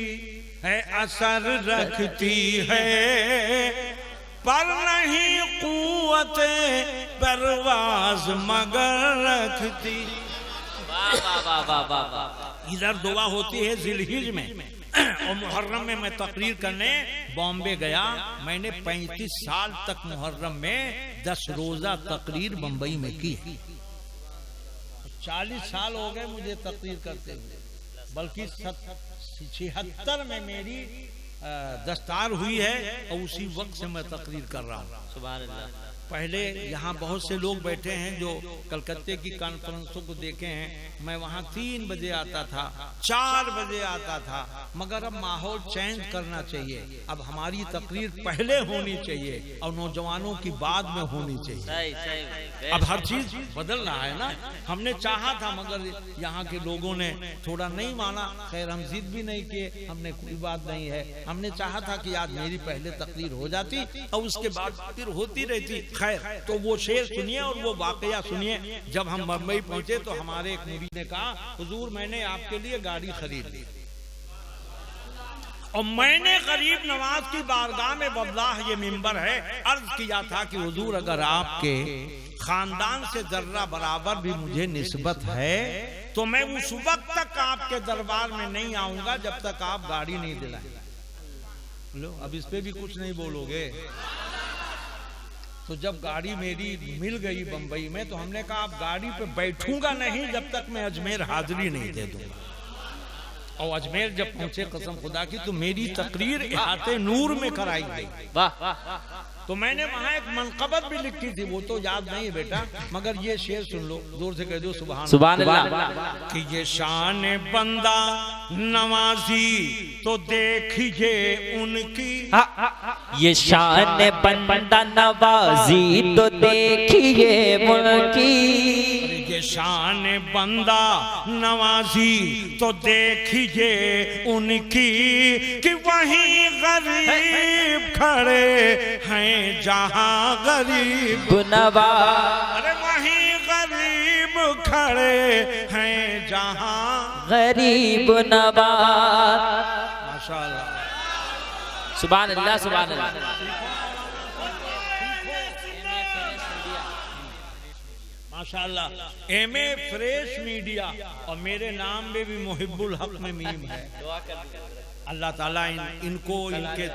है असर रखती है, पर नहीं कुव्वते परवाज मगर रखती। इधर दुआ होती है जिलहिज में, और मुहर्रम में मैं तकरीर करने बॉम्बे गया। मैंने 35 साल तक मुहर्रम में 10 रोजा तकरीर मुंबई में की। 40 साल हो गए मुझे तकरीर करते हुए, बल्कि 76 में मेरी दस्तार हुई है और उसी वक्त से मैं तकरीर कर रहा हूँ। सुभान अल्लाह। पहले यहाँ बहुत से लोग बैठे हैं जो कलकत्ते की कॉन्फ्रेंसों को देखे हैं। मैं वहाँ 3 बजे आता था, 4 बजे आता था, मगर अब माहौल चेंज करना चाहिए। अब हमारी तकरीर पहले होनी चाहिए और नौजवानों की बाद में होनी चाहिए। सही। अब हर चीज बदल रहा है ना। हमने चाहा था मगर यहाँ के लोगों ने थोड़ा नहीं माना। खैर हम जिद भी नहीं किए, हमने कोई बात नहीं है। हमने चाहा था कि आज मेरी पहले तकरीर हो जाती और उसके बाद फिर होती रहती। खैर तो वो शेर सुनिए और वो वाकया सुनिए। जब हम मुंबई पहुंचे तो हमारे एक मुरीद ने कहा, हुजूर मैंने आपके लिए गाड़ी खरीद ली और मैंने गरीब नवाज की बारगाह में वल्लाह ये मिंबर है अर्ज किया था कि हुजूर अगर आपके खानदान से जर्रा बराबर भी मुझे निस्बत है तो मैं उस वक्त तक आपके दरबार में नहीं आऊंगा जब तक आप गाड़ी नहीं दिलाएं। लो अब इस पे भी कुछ नहीं बोलोगे। तो जब गाड़ी मेरी मिल गई बंबई में तो हमने कहा आप गाड़ी पे बैठूंगा नहीं जब तक मैं अजमेर हाजिरी नहीं दे दूंगा। और अजमेर जब पहुंचे कसम खुदा की तो मेरी तकरीर इहाते नूर में कराई गई। वाह। तो मैंने वहां एक मनकबत भी लिखी थी, वो तो याद नहीं है बेटा, मगर ये शेर सुन लो, जोर से कह दो सुभान अल्लाह। कि ये शान बंदा नवाजी तो देखिए उनकी, ये शान बंदा नवाजी तो देखिए उनकी, ये शान बंदा नवाजी तो देखिए उनकी, कि वहीं गरीब खड़े हैं जहां गरीब नवाज। अरे वहीं गरीब खड़े हैं जहां गरीब नवाज। माशाअल्लाह। सुभान अल्लाह सुभान अल्लाह। माशाअल्लाह। एमए फ्रेश मीडिया और मेरे नाम में भी मुहिब्बुल हक में मीम है। अल्लाह ताला इनको इनके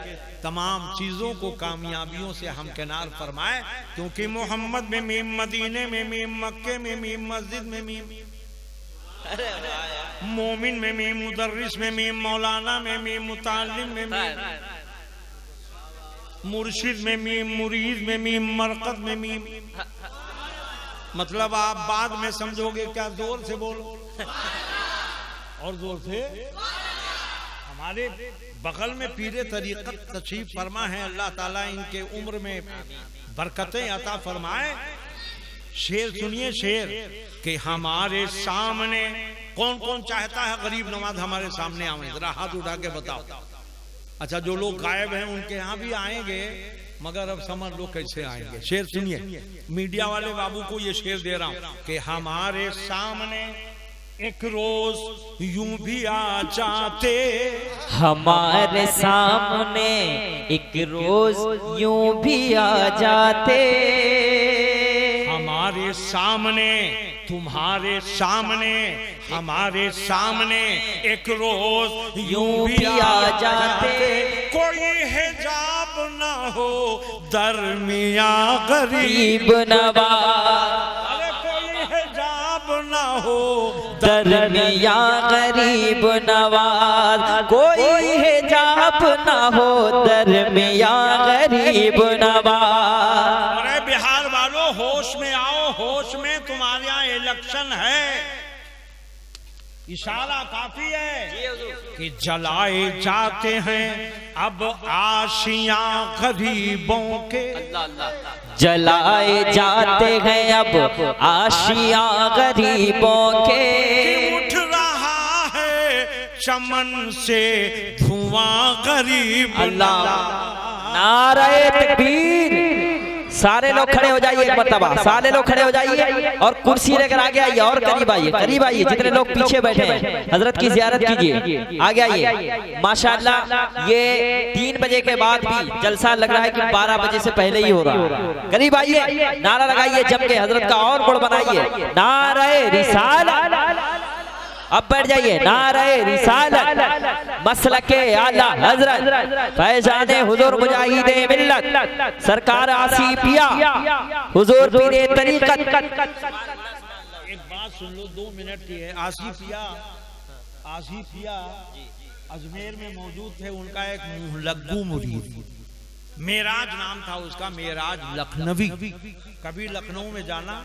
तमाम चीजों को कामयाबियों से हमकिनार फरमाए, क्योंकि मोहम्मद में मीम, मदीने में मीम, मक्के में मीम, मस्जिद में मीम, मोमिन में मीम, मुदर्रिस में मीम, मौलाना में मीम, मुतालिम में मीम, मुर्शिद में मीम, मुरीद में मीम, मरकत में मीम। मतलब आप बाद में समझोगे क्या, जोर से बोलो और जोर से। हमारे बगल में पीरे तरीक़त तशरीफ फरमा है, अल्लाह ताला इनके उम्र में बरकतें अता फरमाए। शेर सुनिए शेर कि हमारे सामने कौन कौन चाहता है गरीब नवाज हमारे सामने आवे, जरा हाथ उठा के बताओ। अच्छा जो लोग गायब हैं उनके यहाँ भी आएंगे, मगर अब समझ लो कैसे आएंगे। शेर सुनिए, मीडिया वाले बाबू को ये शेर दे रहा हूं कि हमारे सामने एक रोज यूं भी आ जाते, हमारे सामने एक रोज यूं भी आ जाते, हमारे सामने तुम्हारे सामने हमारे सामने एक रोज यूं भी आ जाते, कोई हिजाब ना हो दरमिया गरीब नवाज। अरे कोई हिजाब ना हो दरमिया गरीब नवाज, कोई हिजाब ना हो दरमिया गरीब नवाज। अरे बिहार वालों होश में आओ, होश में, तुम्हारे यहाँ इलेक्शन है। इशारा काफी है कि जलाए जाते हैं अब आशियां गरीबों के, जलाए जाते हैं अब आशियां गरीबों के, उठ रहा है चमन से धुआं गरीब। अल्लाह नारे तकबीर, सारे लोग खड़े हो जाइए एक मर्तबा, सारे लोग खड़े हो जाइए और कुर्सी लेकर आगे आइए और करीब आइए जितने लोग पीछे बैठे हैं हजरत की जियारत कीजिए, आगे आइए। माशाअल्लाह ये 3 बजे के बाद भी जलसा लग रहा है कि 12 बजे से पहले ही हो रहा है। करीब आइए, नारा लगाइए जम के, हजरत का और गुण बनाइए। नारे रिसालत, अब बैठ जाइए। नारे रिसालत मसलके आला हजरत फैजाने हुजूर मुजाहिदे मिल्लत सरकार आसिफिया हुजूर पीरे तरीकत। एक बात सुन लो, 2 मिनट की है। आसिफिया अजमेर में मौजूद थे, उनका एक मुहल्लगू मुरीद, मेराज नाम था उसका, मेराज लखनवी। कभी लखनऊ में जाना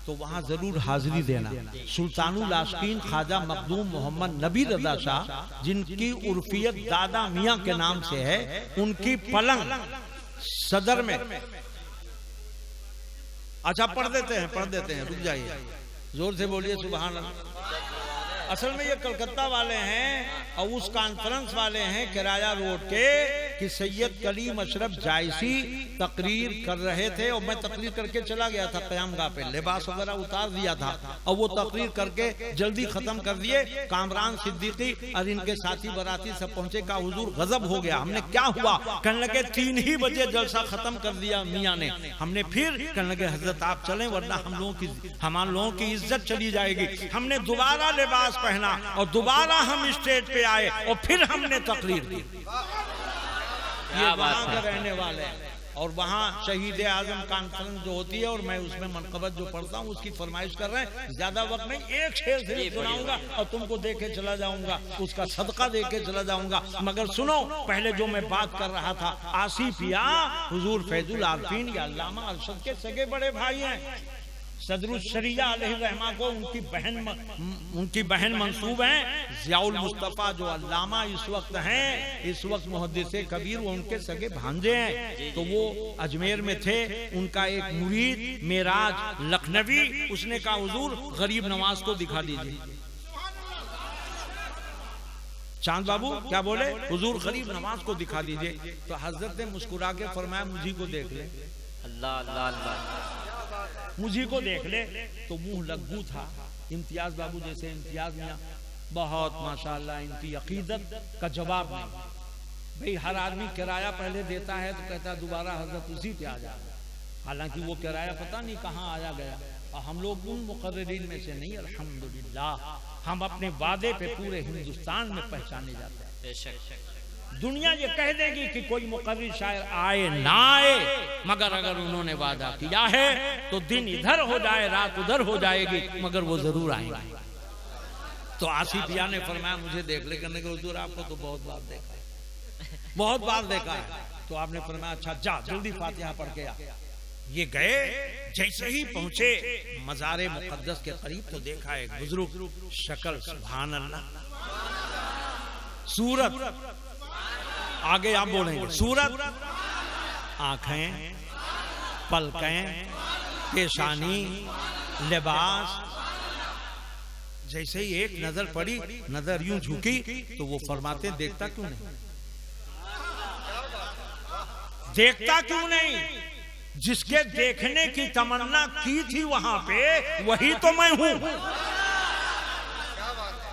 तो वहां जरूर हाजिरी देना। सुल्तानुल आशिकीन ख्वाजा मखदूम मोहम्मद नबी रजा शाह, जिनकी उर्फियत दादा मियां के नाम से है, उनकी पलंग सदर में। अच्छा पढ़ देते हैं, रुक जाइए, जोर से बोलिए सुभान अल्लाह। असल में ये कलकत्ता वाले हैं और उस कॉन्फ्रेंस वाले हैं किराया रोड के कि सैयद कलीम अशरफ जायसी तकरीर कर रहे थे और मैं तकरीर करके चला गया था क़यामगाह पे, लिबास वगैरह उतार दिया था और वो तकरीर करके जल्दी खत्म कर दिए। कामरान सिद्दीकी और इनके साथी बराती सब पहुंचे, का हुजूर गजब हो गया, हमने क्या हुआ? कहने लगे 3 ही बजे जलसा खत्म कर दिया मियाँ ने। हमने फिर कहने लगे हजरत आप चलें वरना हमारे लोगों की इज्जत चली जाएगी। हमने दोबारा लिबास पहना और दोबारा हम स्टेज पे आए और फिर हमने तकरीर की। ये वहां के रहने वाले हैं और वहाँ शहीद आजम कॉन्फ्रेंस जो होती है और मैं उसमें मनकबत जो पढ़ता हूँ उसकी फरमाइश कर रहे हैं। ज्यादा वक्त नहीं, एक शेर से सुनाऊंगा और तुमको देके चला जाऊंगा, उसका सदका देके चला जाऊंगा। मगर सुनो, पहले जो मैं बात कर रहा था, आसिफिया हुजूर फैजुल आरफीन या अल्लामा अरशद के सगे बड़े भाई हैं। सदरुल शरिया अलैहिर्रहमा को उनकी बहन मंसूब हैं। ज़ियाउल मुस्तफ़ा जो अल्लामा इस वक्त मुहद्दिसे कबीर, वो उनके सगे भांजे हैं। तो वो अजमेर में थे, उनका एक मुरीद मेराज लखनवी, उसने कहा हुजूर गरीब नवाज को दिखा दीजिए। चांद बाबू क्या बोले? हुजूर गरीब नवाज को दिखा दीजिए। तो हजरत ने मुस्कुरा के फरमाया मुझी को देख ले। अल्लाह अल्लाह अल्लाह, मुझी को देख ले। तो मुंह लग्गू था इम्तियाज बाबू जैसे, इम्तियाज मियां बहुत माशाल्लाह, इनकी अकीदत का जवाब नहीं। भाई हर आदमी किराया पहले देता है तो कहता है दोबारा हजरत उसी पे आ जाए, हालांकि वो किराया पता नहीं कहाँ आया गया। और हम लोग उन मुकर्रिरीन में से नहीं, अल्हम्दुलिल्लाह हम अपने वादे पे पूरे हिंदुस्तान में पहचाने जाते हैं। बेशक दुनिया ये कह देगी कि कोई मुकर्रिर शायर आए ना आए, मगर अगर उन्होंने वादा किया है तो दिन इधर हो जाए रात उधर हो जाएगी, मगर वो जरूर आएंगे। तो आसिफिया ने फरमाया मुझे देख ले। करने के हुजूर आपको तो बहुत बार देखा है, बहुत बार देखा है। तो आपने फरमाया अच्छा जा जल्दी फातिहा पढ़ के आ। ये गए, जैसे ही पहुंचे मज़ारे मुक़द्दस के करीब तो देखा एक बुजुर्ग, शक्ल सुभान अल्लाह, सूरत आगे आप बोलेंगे, सूरत, आंखें, पलकें, पेशानी, लिबास। जैसे ही एक नजर पड़ी, नजर यूं झुकी तो वो फरमाते देखता क्यों नहीं, देखता क्यों नहीं? जिसके देखने की तमन्ना की थी वहां पे, वही तो मैं हूं।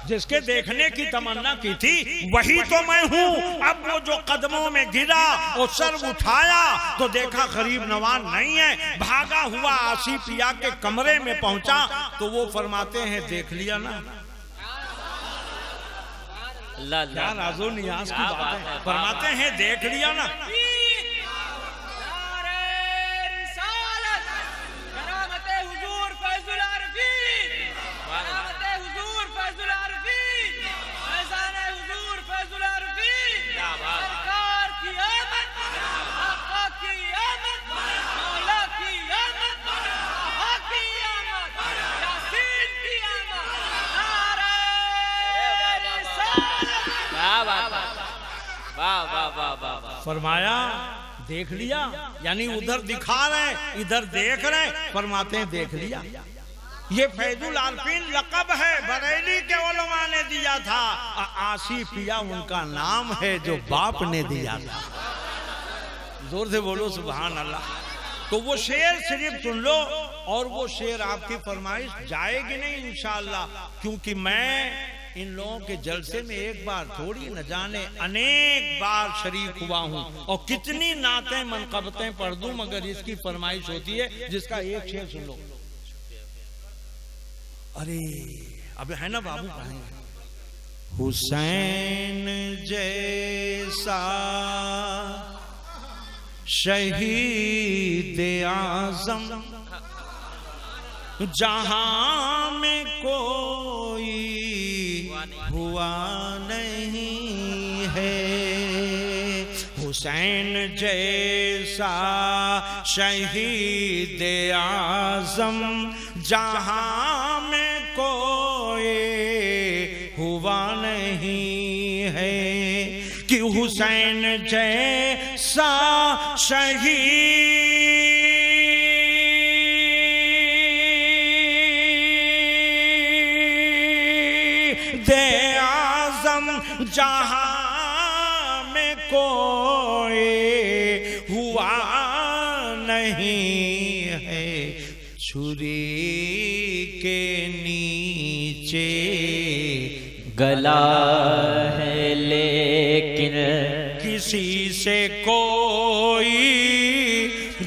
जिसके देखने की तमन्ना की थी वही तो मैं हूं। अब वो जो कदमों में गिरा और सर उठाया तो देखा गरीब नवाज नहीं है, भागा हुआ आसिफिया के कमरे में पहुंचा तो वो फरमाते हैं देख लिया ना। क्या राजो नियाज की बात है, फरमाते हैं देख लिया ना। फरमाया देख लिया, यानी उधर दिखा रहे इधर देख रहे, फरमाते हैं देख लिया। ये फैजुल आरफीन लक़ब है, बरेली के उलमा ने दिया था। आसिफिया उनका नाम है जो बाप ने दिया था। जोर से बोलो सुभान अल्लाह। तो वो शेर सिर्फ सुन लो, और वो शेर आपकी फरमाइश जाएगी नहीं इंशाअल्लाह, क्योंकि मैं इन लोगों के जलसे में एक बार थोड़ी न जाने अनेक बार शरीक हुआ हूं, और कितनी नातें मनकबतें पढ़ दूं, मगर इसकी फरमाइश होती है जिसका एक शेर सुन लो। अरे अब है ना बाबू, कहेंगे हुसैन जैसा शहीद आज़म जहां में कोई हुआ नहीं है, हुसैन जैसा शहीद आज़म जहां में कोई हुआ नहीं है, कि हुसैन जैसा शहीद आज़म जहां में कोई हुआ नहीं है, छुरी के नीचे गला है लेकिन किसी से कोई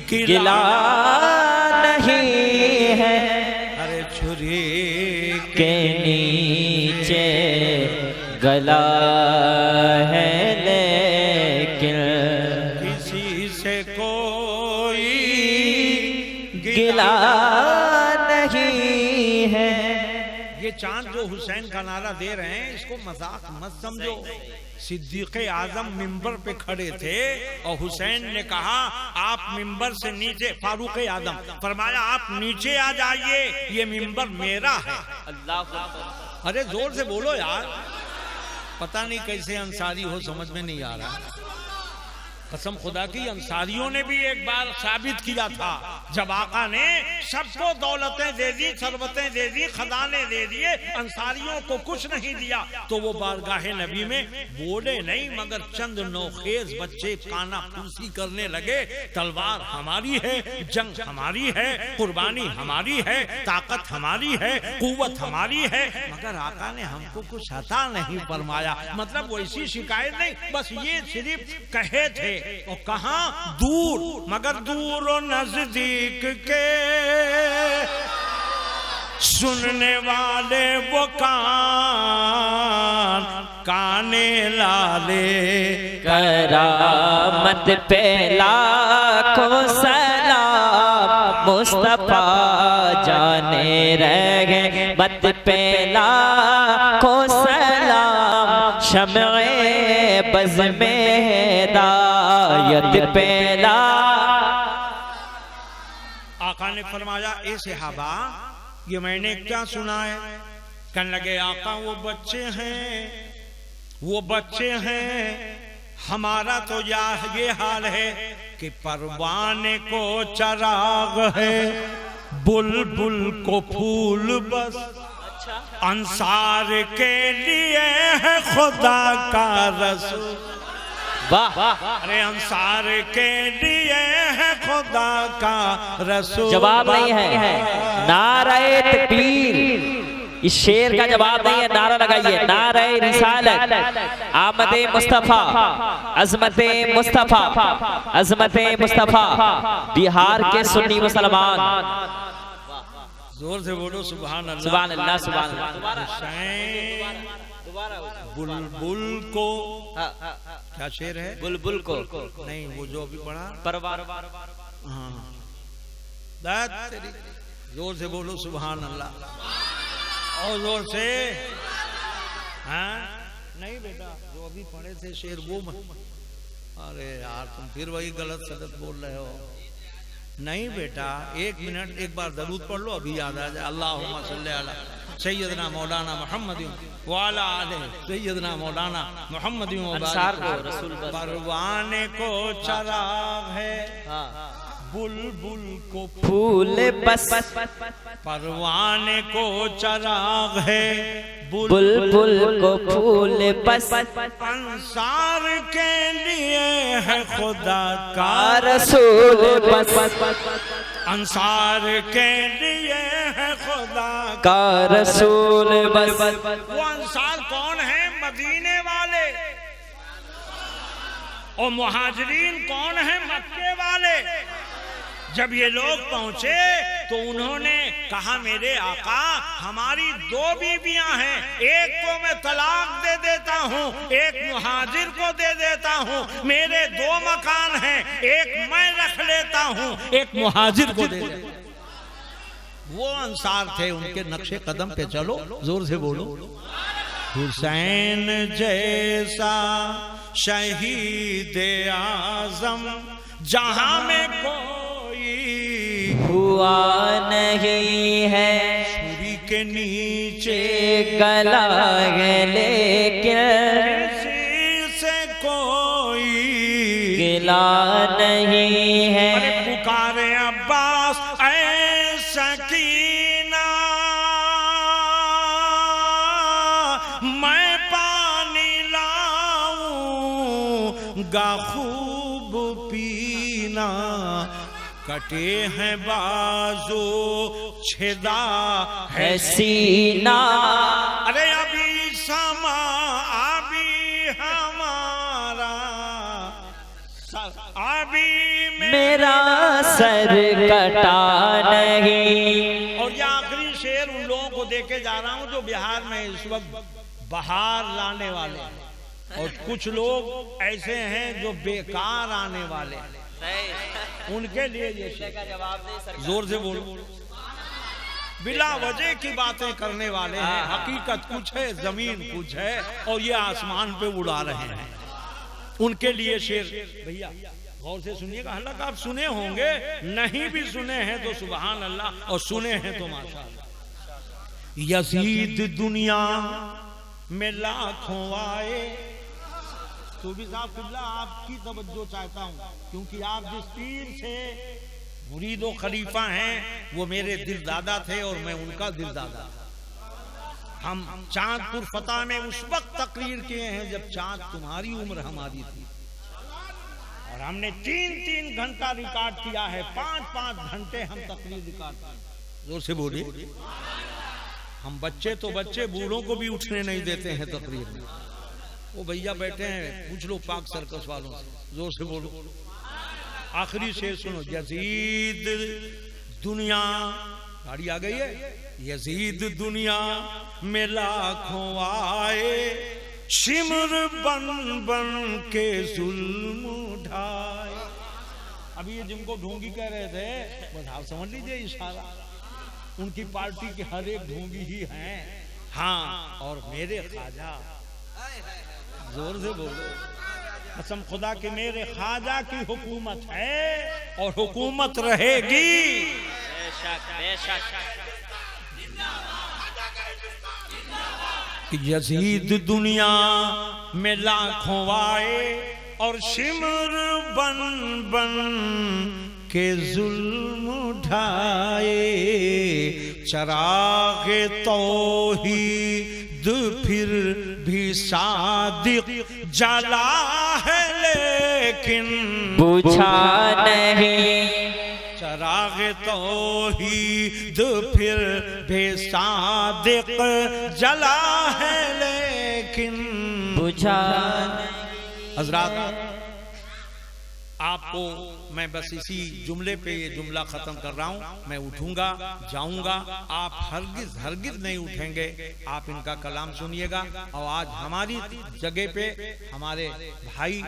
गिला नहीं है, अरे छुरी के नीचे गला है लेकिन किसी से कोई गिला नहीं है। ये चांद जो हुसैन का नारा दे रहे हैं, इसको मजाक मत समझो। सिद्दीक़ आज़म मिंबर पे खड़े थे और हुसैन ने कहा आप मिंबर से नीचे, फारूक आज़म फरमाया आप नीचे आ जाइए, ये मिंबर मेरा है। अल्लाह, अरे जोर से बोलो यार, पता नहीं कैसे अंसारी हो, समझ में नहीं आ रहा। कसम खुदा की, अंसारियों ने भी एक बार साबित किया था, जब आका ने सबको दौलतें दे दी, सरबतें दे दी, खजाने दे दिए, अंसारियों को कुछ नहीं दिया, तो वो बारगाहे नबी में बोले नहीं, मगर चंद नौखेज बच्चे काना फूसी करने लगे, तलवार हमारी है, जंग हमारी है, कुर्बानी हमारी है, ताकत हमारी है, कुव्वत हमारी है, मगर आका ने हमको कुछ अता नहीं फरमाया। मतलब वैसी शिकायत नहीं, बस ये सिर्फ कहे थे। और कहां दूर, मगर दूर और नजदीक के सुनने वाले वो कान, काने लाले करामत पे लाखों सलाम, मुस्तफा जाने रहे मत पे लाखों सलाम, शम्ए बज़ में हिदायत पेला। आका ने फरमाया ए सहाबा, ये मैंने क्या सुना है? कहने लगे आका वो बच्चे हैं, हमारा तो ये हाल है कि परवाने को चराग है, बुलबुल को फूल बस, अंसार के लिए है खुदा का रसूल। वाह, अरे अंसार के लिए है खुदा का रसूल। जवाब नहीं है, नारे तकबीर, इस शेर का जवाब नहीं है, नारा लगाइए, नारे रिसालत, आमदे मुस्तफा, अजमते मुस्तफा, अजमते मुस्तफा, बिहार के सुन्नी मुसलमान। जोर से बोलो सुभान अल्लाह, सुभान अल्लाह, सुभान अल्लाह। बुलबुल को, क्या शेर है? बुलबुल को नहीं, वो जो अभी पढ़ा परवार। हाँ, जोर से बोलो सुभान अल्लाह, और जोर से। हाँ नहीं बेटा, जो अभी पढ़े थे शेर वो मत। अरे यार तुम फिर वही गलत सदत बोल रहे हो। नहीं बेटा, एक मिनट, एक बार दरूद पढ़ लो, अभी याद आ जाए। अल्लाहुम्मा सल्ली अला सैयदना मौलाना मुहम्मद वाला आले सैयदना मौलाना मुहम्मद परवाने को चराग है, बुलबुल को फूल बस, परवाने को चराग है, बुलबुल को फूल बस, अंसार के लिए है खुदा का रसूल बस, अंसार के लिए है खुदा का रसूल बस। वो अंसार कौन है? मदीने वाले। और मुहाजिरीन कौन है? मक्के वाले। जब ये लोग पहुंचे तो उन्होंने कहा, मेरे आका हमारी 2 बीवियां हैं, एक को मैं तलाक दे देता हूँ, एक मुहाजिर को दे देता हूँ, मेरे 2 मकान हैं, एक मैं रख लेता हूँ, एक मुहाजिर को दे देता हूँ। वो अंसार थे, उनके नक्शे कदम पे चलो, जोर से बोलो। हुसैन जैसा शहीद आजम जहां में कोई हुआ नहीं है, छुरी के नीचे गला है लेकिन किसी से कोई गिला नहीं है। अरे पुकारे अब्बास ऐ सकीना, मैं पानी लाऊंगा खूब पीना, कटे हैं बाजू छेदा है सीना। अरे अभी समा अभी हमारा अभी मेरा सर कटा नहीं। और ये आखिरी शेर उन लोगों को देके जा रहा हूं जो बिहार में इस वक्त बहार लाने वाले हैं, और कुछ लोग ऐसे हैं जो बेकार आने वाले हैं, उनके लिए ये शेर। जोर से बोलो। बिला वजह की बातें करने वाले हैं, हकीकत कुछ है, जमीन कुछ है, और ये आसमान पे उड़ा रहे हैं, उनके लिए शेर। भैया गौर से सुनिएगा, हालांकि आप सुने होंगे, नहीं भी सुने हैं तो सुभान अल्लाह, और सुने हैं तो माशाअल्लाह। यजीद दुनिया में लाखों आए। तो भी साहब किबला आपकी तवज्जो चाहता हूं, क्योंकि आप जिस पीर से मुरीद व खलीफा हैं वो मेरे दिलदादा थे और मैं उनका दिलदादा था। हम चांदपुर फतेह में उस वक्त तकरीर किए हैं जब चांद तुम्हारी उम्र हमारी थी, और हमने 3-3 घंटा रिकॉर्ड किया है, 5-5 घंटे हम तकरीर रिकॉर्ड किए। जोर से बोलिए। हम बच्चे तो बच्चे, बूढ़ों को भी उठने नहीं देते हैं तकरीर में। वो भैया बैठे हैं, पूछ लो पाक सर्कस वालों से। जोर से बोलो। आखिरी शेर सुनो। यजीद दुनिया, गाड़ी आ गई है। यजीद दुनिया में लाखों आए, शिमर बन बन के जुल्म उठाए। अभी ये जिनको ढोंगी कह रहे थे, बस आप समझ लीजिए इशारा, उनकी पार्टी के हर एक ढोंगी ही हैं। हाँ, और मेरे ख्वाजा, जोर से बोलो, कसम खुदा के मेरे ख्वाजा की हुकूमत है और हुकूमत रहेगी। बेशक बेशक। यजीद दुनिया में लाखों आए और शिमर बन बन के जुल्म उठाए, चरागे तौहीद फिर भी सादिक जला है लेकिन बुझा नहीं। चराग तौहीद फिर भी सादिक जला है लेकिन बुझा। हजरात, आपको मैं बस इसी जुमले पे ये जुमला खत्म कर रहा हूँ। मैं उठूंगा, जाऊंगा, आप हरगिज हरगिज नहीं उठेंगे। आप इनका कलाम सुनिएगा, और आज हमारी जगह पे हमारे भाई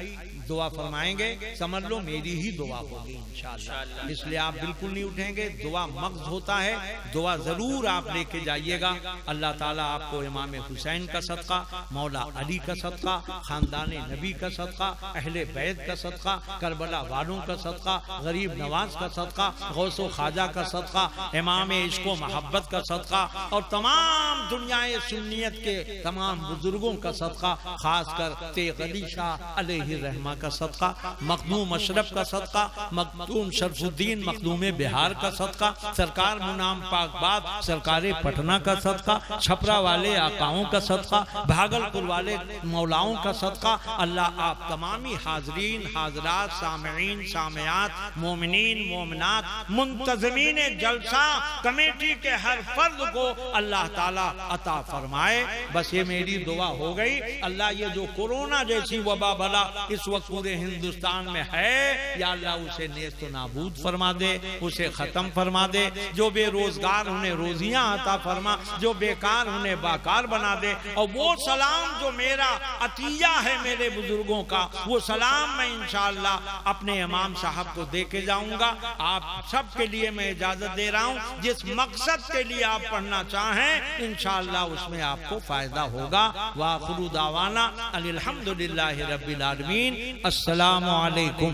दुआ फरमाएंगे, समझ लो मेरी ही दुआ होगी इंशाअल्लाह। इसलिए आप बिल्कुल नहीं उठेंगे। दुआ मक्स होता है, दुआ जरूर आप लेके जाइएगा। अल्लाह ताला आपको इमाम हुसैन का सदका, मौला अली का सदका, खानदान नबी का सदका, अहले बैत का सदका, करबला करबला वालों का सदका, गरीब नवाज का सदका, गौसो ख्वाजा का सदका, इमाम इश्को मोहब्बत का सदका और तमाम दुनियाए सुन्नियत के तमाम बुजुर्गों का सदका, खासकर तेग अली शाह अलैहि रहमा का सदका, मखदूम अशरफ का सदका, मखदूम शरफुद्दीन मखदूम बिहार का सदका, सरकार मुनाम पाकबाद सरकार पटना का सदका, छपरा वाले आकाओं का सदका, भागलपुर वाले मौलाओं का सदका। अल्लाह आप तमामी हाजरीन हाजरात सामईन सामयात मोमिनीन मोमिनात मुंतज़मीन जलसा कमेटी के हर फर्द को अल्लाह ताला अता फरमाए। बस ये मेरी दुआ हो गई। अल्लाह ये जो कोरोना जैसी वबा बला इस वक्त पूरे हिंदुस्तान में है, या अल्लाह उसे नेस्त नाबूद फरमा दे, उसे खत्म फरमा दे। जो बेरोजगार उन्हें रोजियां अता फरमा, जो बेकार उन्हें बाकार बना दे। और वो सलाम जो मेरा अतिया है मेरे बुजुर्गों का, वो सलाम मैं इंशाअल्लाह अपने इमाम साहब को दे के जाऊंगा। आप सब के लिए मैं इजाजत दे रहा हूँ। जिस मकसद के लिए आप पढ़ना चाहें इंशाअल्लाह उसमें आपको फायदा होगा। वाखिरु दावाना अनिल हम्दुलिल्लाहि रब्बिल आलमीन। अस्सलामु अलैकुम।